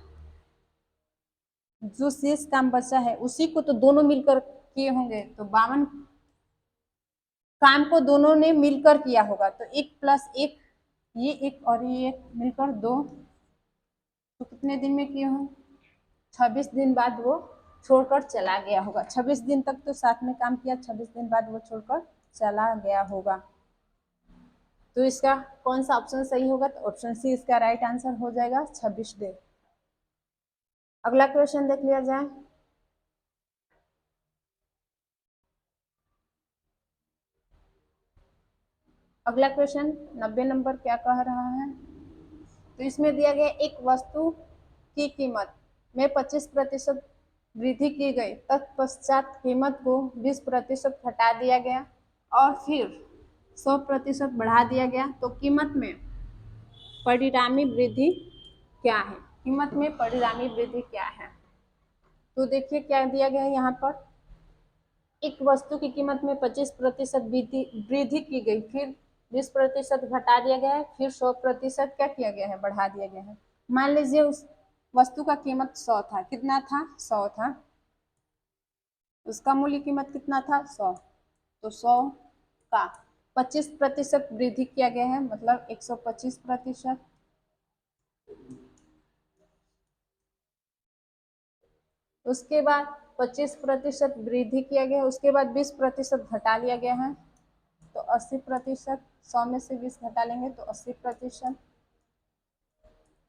जो शेष काम बचा है उसी को तो दोनों मिलकर किए होंगे, तो 52 काम को दोनों ने मिलकर किया होगा। तो 1 + 1, ये 1 और ये 1 मिलकर 2, तो कितने दिन में किए होंगे, 26 दिन बाद वो छोड़कर चला गया होगा। 26 दिन तक तो साथ में काम किया, 26 दिन बाद वो छोड़कर चला गया होगा। तो इसका कौन सा ऑप्शन सही होगा, तो ऑप्शन सी इसका राइट आंसर हो जाएगा, 26 दिन। अगला क्वेश्चन देख लिया जाए। अगला क्वेश्चन 90 नंबर क्या कह रहा है, तो इसमें दिया गया एक वस्तु की कीमत में 25% वृद्धि की गई, तत्पश्चात कीमत को 20% घटा दिया गया और फिर 100% बढ़ा दिया गया, तो कीमत में परिणामी वृद्धि क्या है। कीमत में परिणामी वृद्धि क्या है, तो देखिए क्या दिया गया है यहाँ पर। एक वस्तु की कीमत में 25% वृद्धि की गई, फिर 20% घटा दिया गया है, फिर 100% क्या किया गया है, बढ़ा दिया गया है। मान लीजिए उस वस्तु का कीमत 100 था, कितना था, 100 था, उसका मूल्य कीमत कितना था, 100। तो 100 का 25% वृद्धि किया गया है, मतलब 125%। उसके बाद 25% वृद्धि किया गया है, उसके बाद 20% घटा लिया गया है, तो 80%। 100 में से 20 घटा लेंगे तो 80%।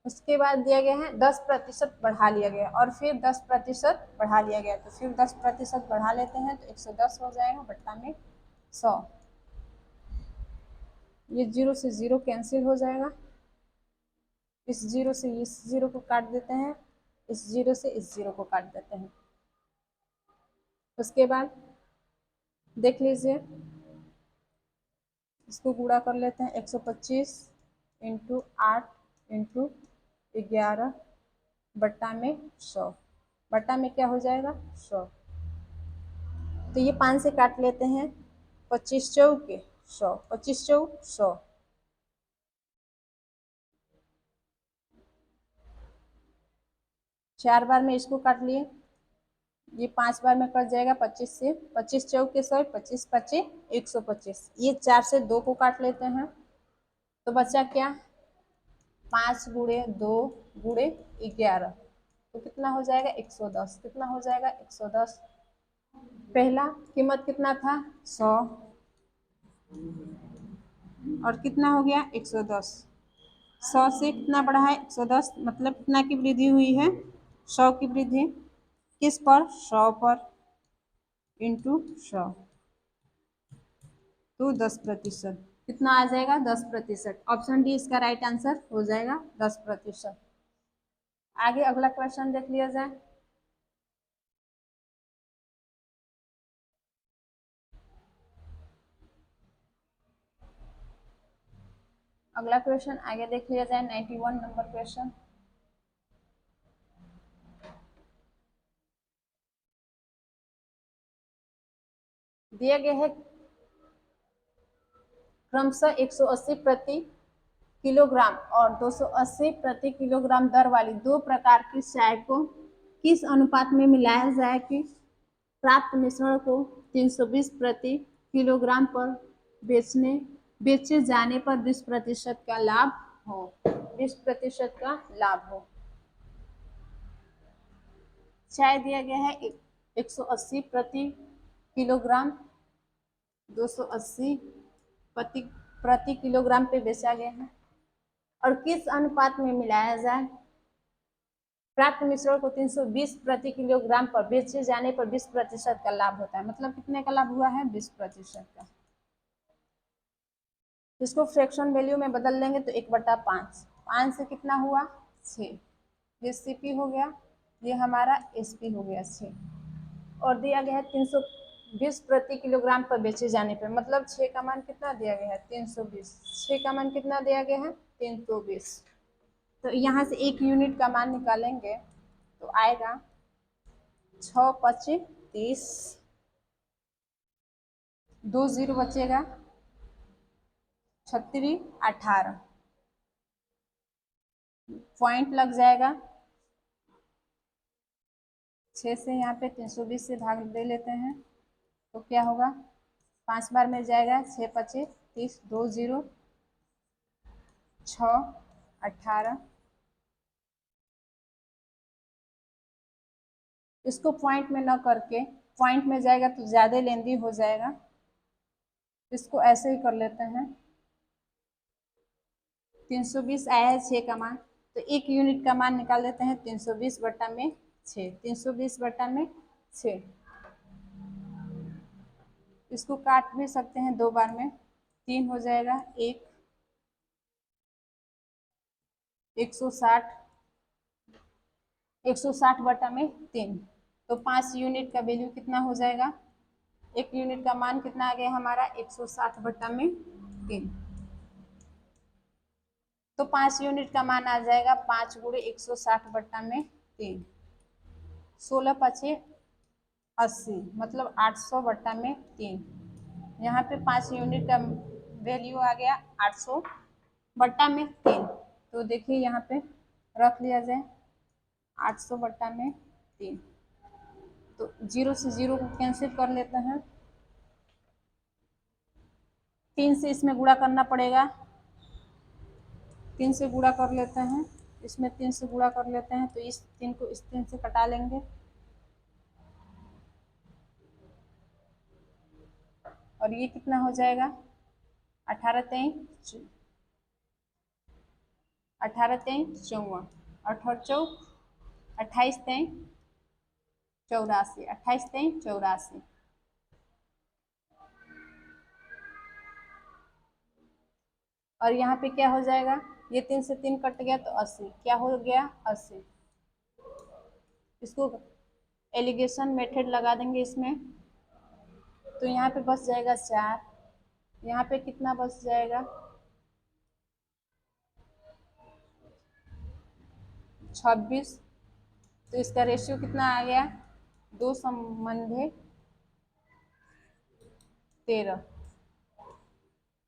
उसके बाद दिया गया है 10% बढ़ा लिया गया और फिर 10% बढ़ा लिया गया, तो फिर 10% बढ़ा लेते हैं, तो 110 हो जाएगा बट्टा में 100। ये 0 से 0 कैंसिल हो जाएगा, इस 0 से इस 0 को काट देते हैं, इस 0 से इस 0 को काट देते हैं। उसके बाद देख लीजिए, इसको गुणा कर लेते हैं, 125 × 8 × 11 बट्टा में 100, बट्टा में क्या हो जाएगा, 100। तो ये 5 से काट लेते हैं, 25 चौके 100, 25 चौक 100। चार बार में इसको काट लिए, ये 5 बार में कट जाएगा, 25 से 25 चौके 100, 25 25 125। ये 4 से 2 को काट लेते हैं, तो बचा क्या, 5 × 2 × 11, तो कितना हो जाएगा, 110। कितना हो जाएगा, 110। पहला कीमत कितना था, 100, और कितना हो गया, 110। 100 से कितना बढ़ा है 110, मतलब कितना की वृद्धि हुई है 100 की वृद्धि। किस पर 100 पर, इंटू 100, तो 10%। कितना आ जाएगा 10%। ऑप्शन डी इसका राइट आंसर हो जाएगा 10%। आगे अगला क्वेश्चन देख लिया जाए। अगला क्वेश्चन आगे देख लिया जाए, 91 नंबर क्वेश्चन। दिया गया है क्रमशः 180 प्रति किलोग्राम और 280 प्रति किलोग्राम दर वाली दो प्रकार की चाय को किस अनुपात में मिलाया जाए कि प्राप्त मिश्रण को 320 प्रति किलोग्राम पर बेचे जाने पर 20% का लाभ हो। 20% का लाभ हो। चाय दिया गया है 180 प्रति किलोग्राम, 280 प्रति किलोग्राम पे बेचा गया है और किस अनुपात में मिलाया जाए। प्राप्त मिश्रण को 320 प्रति किलोग्राम पर बेचे जाने पर 20% का लाभ होता है। मतलब कितने का लाभ हुआ है 20% का। इसको फ्रैक्शन वैल्यू में बदल देंगे तो 1/5। 5 से कितना हुआ 6, ये सीपी हो गया, ये हमारा एसपी हो गया 6। और दिया गया है 320 प्रति किलोग्राम पर बेचे जाने पर, मतलब 6 का मान कितना दिया गया है 320। 6 का मान कितना दिया गया है 320। तो यहाँ से 1 यूनिट का मान निकालेंगे तो आएगा 6 25 30, 2 0 बचेगा 36 18, पॉइंट लग जाएगा। 6 से यहाँ पे 320 से भाग दे लेते हैं तो क्या होगा 5 बार में जाएगा 6 25 30, 2 0 6 18। इसको पॉइंट में न करके, पॉइंट में जाएगा तो ज़्यादा लेंदी हो जाएगा, इसको ऐसे ही कर लेते हैं। 320 आया है 6 का मान, तो 1 यूनिट का मान निकाल देते हैं 320 बटा में 6, 320 बटा में 6। इसको काट भी सकते हैं 2 बार में, 3 हो जाएगा 1, 160, 160 बटा में 3, तो 5 यूनिट का वैल्यू कितना हो जाएगा। 1 यूनिट का मान कितना आ गया हमारा 160 बटा में 3, तो 5 यूनिट का मान आ जाएगा 5 गुणे 160 बट्टा में 3, 16 पचे 80, मतलब 800 बट्टा में 3। यहाँ पे 5 यूनिट का वैल्यू आ गया 800 बट्टा में 3। तो देखिए यहाँ पे रख लिया जाए 800 बट्टा में 3, तो 0 से 0 को कैंसिल कर लेते हैं। 3 से इसमें गुणा करना पड़ेगा, 3 से गुणा कर लेते हैं, इसमें 3 से गुणा कर लेते हैं, तो इस 3 को इस 3 से कटा लेंगे और ये कितना हो जाएगा 18 3 18 3 54, 18 चौक 28 3 84, 28 3 84। और यहाँ पे क्या हो जाएगा, ये 3 से 3 कट गया तो 80, क्या हो गया 80। इसको एलिगेशन मेथड लगा देंगे इसमें, तो यहाँ पे बच जाएगा 4, यहाँ पे कितना बच जाएगा 26। तो इसका रेशियो कितना आ गया 2 संबंधे 13,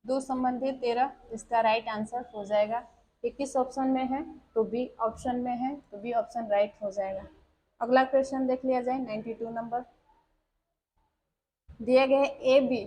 2 संबंधी 13 इसका राइट आंसर हो जाएगा। ये किस ऑप्शन में है तो बी ऑप्शन में है, तो बी ऑप्शन राइट हो जाएगा। अगला क्वेश्चन देख लिया जाए, 92 नंबर। दिए गए ए बी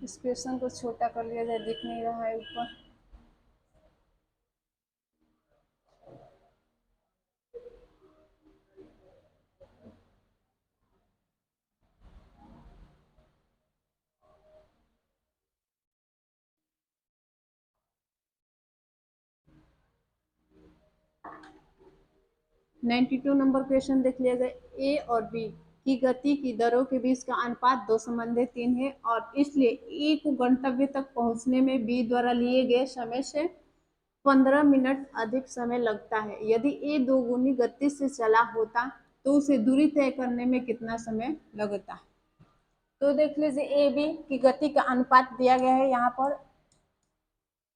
इस क्वेश्चन को छोटा कर लिया जाए, दिख नहीं रहा है ऊपर। नाइन्टी टू नंबर क्वेश्चन देख लिया जाए। ए और बी की गति की दरों के बीच का अनुपात 2:3 है और इसलिए ए को गंतव्य तक पहुंचने में बी द्वारा लिए गए समय से 15 मिनट अधिक समय लगता है। यदि ए 2 गुनी गति से चला होता तो उसे दूरी तय करने में कितना समय लगता। तो देख लीजिए, ए बी की गति का अनुपात दिया गया है यहाँ पर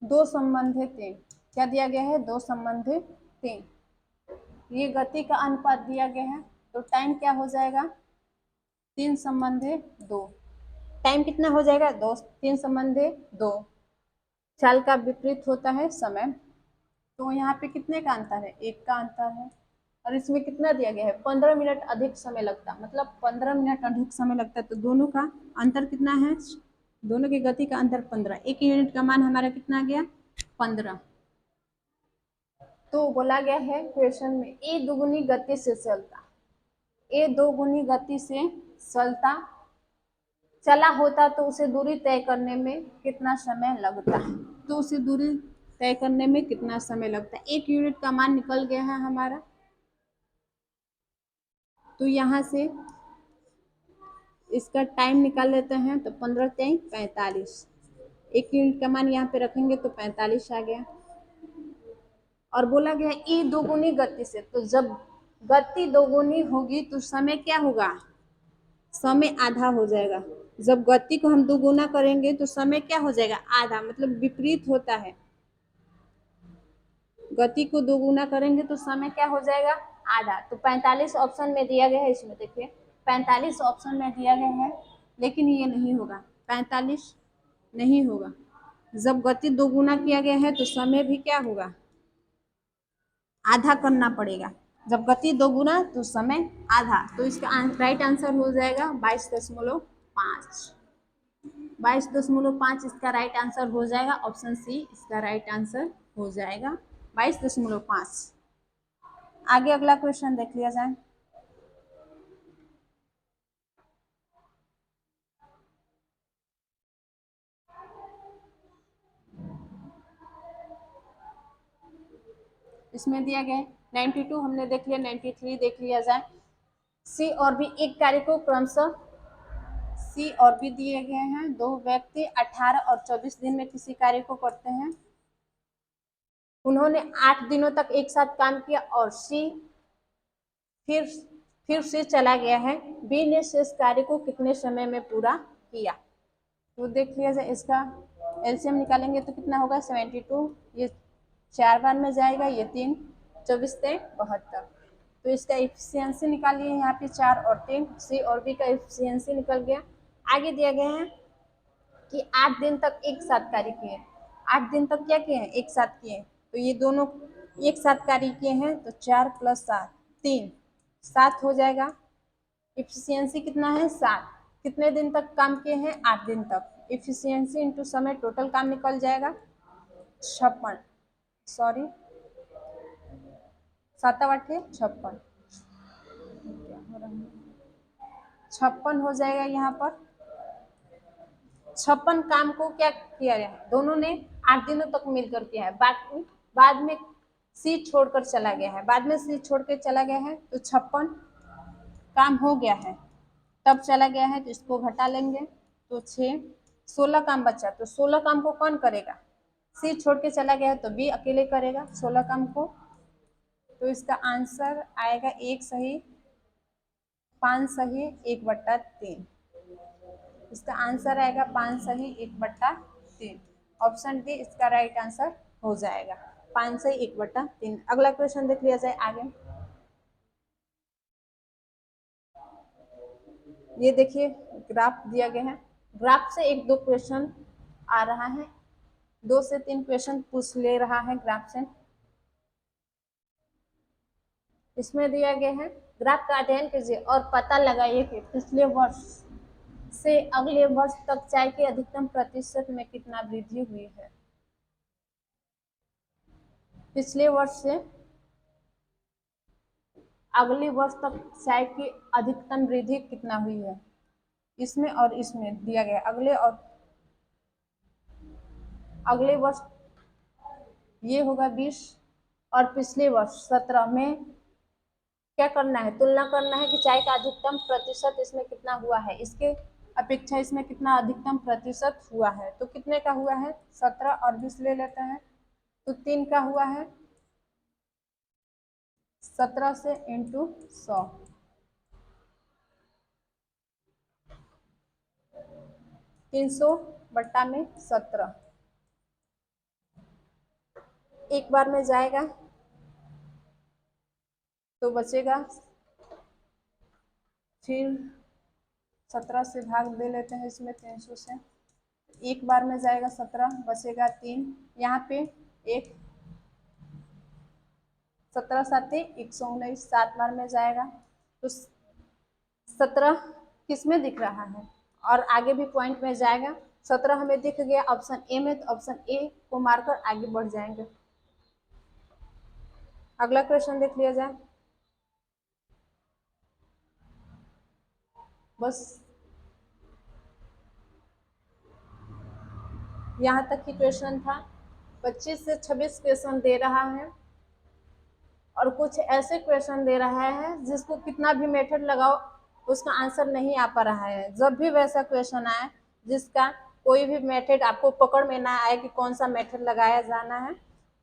2:3। क्या दिया गया है? 2:3। ये गति का अनुपात दिया गया है, तो टाइम क्या हो जाएगा? 3:2। टाइम कितना हो जाएगा? 3:2। चाल का विपरीत होता है समय, तो यहाँ पे कितने का अंतर है? 1 का अंतर है। और इसमें कितना दिया गया है? 15 मिनट अधिक समय लगता, मतलब 15 मिनट अधिक समय लगता है। तो दोनों का अंतर कितना है? दोनों की गति का अंतर 15। 1 यूनिट का मान हमारा कितना आ गया? 15। तो बोला गया है क्वेश्चन में ए 2 गुनी गति से चलता, ए 2 गुनी गति से चला होता तो उसे दूरी तय करने में कितना समय लगता है। तो उसे दूरी तय करने में कितना समय लगता है? 1 यूनिट का मान निकल गया है हमारा। तो यहाँ से इसका टाइम निकाल लेते हैं, तो 15 3 45। 1 यूनिट का मान यहाँ पे रखेंगे तो 45 आ गया। और बोला गया ई 2 गुनी गति से, तो जब गति 2 गुनी होगी तो समय क्या होगा? समय आधा हो जाएगा। जब गति को हम 2 गुना करेंगे तो समय क्या हो जाएगा? आधा, मतलब विपरीत होता है। गति को 2 गुना करेंगे तो समय क्या हो जाएगा? आधा। तो 45 ऑप्शन में दिया गया है। इसमें देखिए 45 ऑप्शन में दिया गया है, लेकिन ये नहीं होगा, 45 नहीं होगा। जब गति 2 गुना किया गया है तो समय भी क्या होगा? आधा करना पड़ेगा। जब गति 2 गुना तो समय आधा। तो इसका राइट आंसर हो जाएगा 22.5। 22.5 इसका राइट आंसर हो जाएगा। ऑप्शन सी इसका राइट आंसर हो जाएगा 22.5। आगे अगला क्वेश्चन देख लिया जाए। इसमें दिया गया है 92 हमने देख लिया, 93 देख लिया जाए। सी और बी एक कार्य को क्रमशः सी और बी दिए गए हैं। 2 व्यक्ति 18 और 24 दिन में किसी कार्य को करते हैं। उन्होंने 8 दिनों तक एक साथ काम किया और सी फिर से चला गया है। बी ने शेष कार्य को कितने समय में पूरा किया? तो देख लिया जाए, इसका एलसीएम निकालेंगे तो कितना होगा? 72। ये 4 बार में जाएगा, ये 3, 24 3 72। तो इसका एफिशिएंसी निकालिए यहाँ पे 4 और 3। सी और बी का एफिशिएंसी निकल गया। आगे दिया गया है कि 8 दिन तक एक साथ कार्य किए। 8 दिन तक क्या किए हैं? एक साथ किए। तो ये दोनों एक साथ कार्य किए हैं, तो 4 + 7 3 7 हो जाएगा। एफिशिएंसी कितना है? 7। कितने दिन तक काम किए हैं? 8 दिन तक। एफिशिएंसी इंटू समय, टोटल काम निकल जाएगा 56। सॉरी, 7 8 56। 56 हो जाएगा यहाँ पर। 56 काम को क्या किया गया है? दोनों ने 8 दिनों तक मिलकर किया है। बाद में सी छोड़कर चला गया है। बाद में सी छोड़ के चला गया है, तो 56 काम हो गया है, तब चला गया है, तो इसको घटा लेंगे तो 6। 16 काम बचा, तो 16 काम को कौन करेगा? सी छोड़ के चला गया है तो बी अकेले करेगा 16 काम को। तो इसका आंसर आएगा 1 सही 5 सही 1/3। इसका आंसर आएगा 5 सही 1/3। ऑप्शन डी इसका राइट आंसर हो जाएगा 5 सही 1/3। अगला क्वेश्चन देख लिया जाए आगे। ये देखिए ग्राफ दिया गया है। ग्राफ से 1 2 क्वेश्चन आ रहा है, 2 से 3 क्वेश्चन पूछ ले रहा है ग्राफ से। इसमें दिया गया है ग्राफ का अध्ययन कीजिए और पता लगाइए कि पिछले वर्ष से अगले वर्ष तक चाय के अधिकतम प्रतिशत में कितना वृद्धि हुई है? पिछले वर्ष से अगले वर्ष तक चाय की अधिकतम वृद्धि कितना हुई है? इसमें और इसमें दिया गया अगले वर्ष ये होगा 20 और पिछले वर्ष 17 में क्या करना है? तुलना करना है कि चाय का अधिकतम प्रतिशत इसमें कितना हुआ है, इसके अपेक्षा इसमें कितना अधिकतम प्रतिशत हुआ है। तो कितने का हुआ है? 17 और 20 ले लेते हैं तो 3 का हुआ है। 17 से इंटू 100, 300 बट्टा में 17, एक बार में जाएगा तो बचेगा, फिर 17 से भाग दे लेते हैं इसमें 300 से, एक बार में जाएगा 17, बचेगा 3, यहाँ पे एक, 17 साते 119, 7 बार में जाएगा तो 17 किस में दिख रहा है और आगे भी पॉइंट में जाएगा। 17 हमें दिख गया ऑप्शन ए में, तो ऑप्शन ए को मारकर आगे बढ़ जाएंगे। अगला क्वेश्चन देख लिया जाए। बस यहाँ तक ही क्वेश्चन था। 25 से 26 क्वेश्चन दे रहा है और कुछ ऐसे क्वेश्चन दे रहा है जिसको कितना भी मेथड लगाओ उसका आंसर नहीं आ पा रहा है। जब भी वैसा क्वेश्चन आए जिसका कोई भी मेथड आपको पकड़ में ना आए कि कौन सा मेथड लगाया जाना है,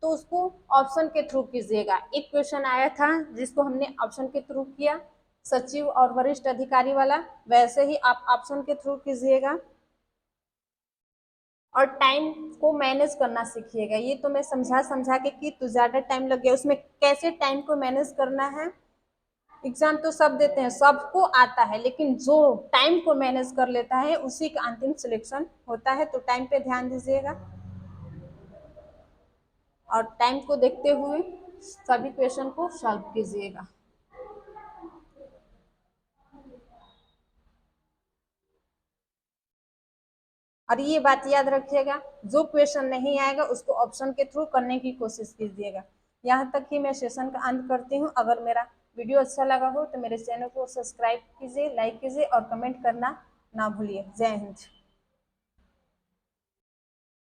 तो उसको ऑप्शन के थ्रू कीजिएगा। एक क्वेश्चन आया था जिसको हमने ऑप्शन के थ्रू किया, सचिव और वरिष्ठ अधिकारी वाला, वैसे ही आप ऑप्शन के थ्रू कीजिएगा और टाइम को मैनेज करना सीखिएगा। ये तो मैं समझा के कि तो ज़्यादा टाइम लग गया, उसमें कैसे टाइम को मैनेज करना है। एग्जाम तो सब देते हैं, सबको आता है, लेकिन जो टाइम को मैनेज कर लेता है उसी का अंतिम सिलेक्शन होता है। तो टाइम पे ध्यान दीजिएगा और टाइम को देखते हुए सभी क्वेश्चन को सॉल्व कीजिएगा। और ये बात याद रखिएगा, जो क्वेश्चन नहीं आएगा उसको ऑप्शन के थ्रू करने की कोशिश कीजिएगा। यहाँ तक ही मैं सेशन का अंत करती हूँ। अगर मेरा वीडियो अच्छा लगा हो तो मेरे चैनल को सब्सक्राइब कीजिए, लाइक कीजिए और कमेंट करना ना भूलिए। जय हिंद।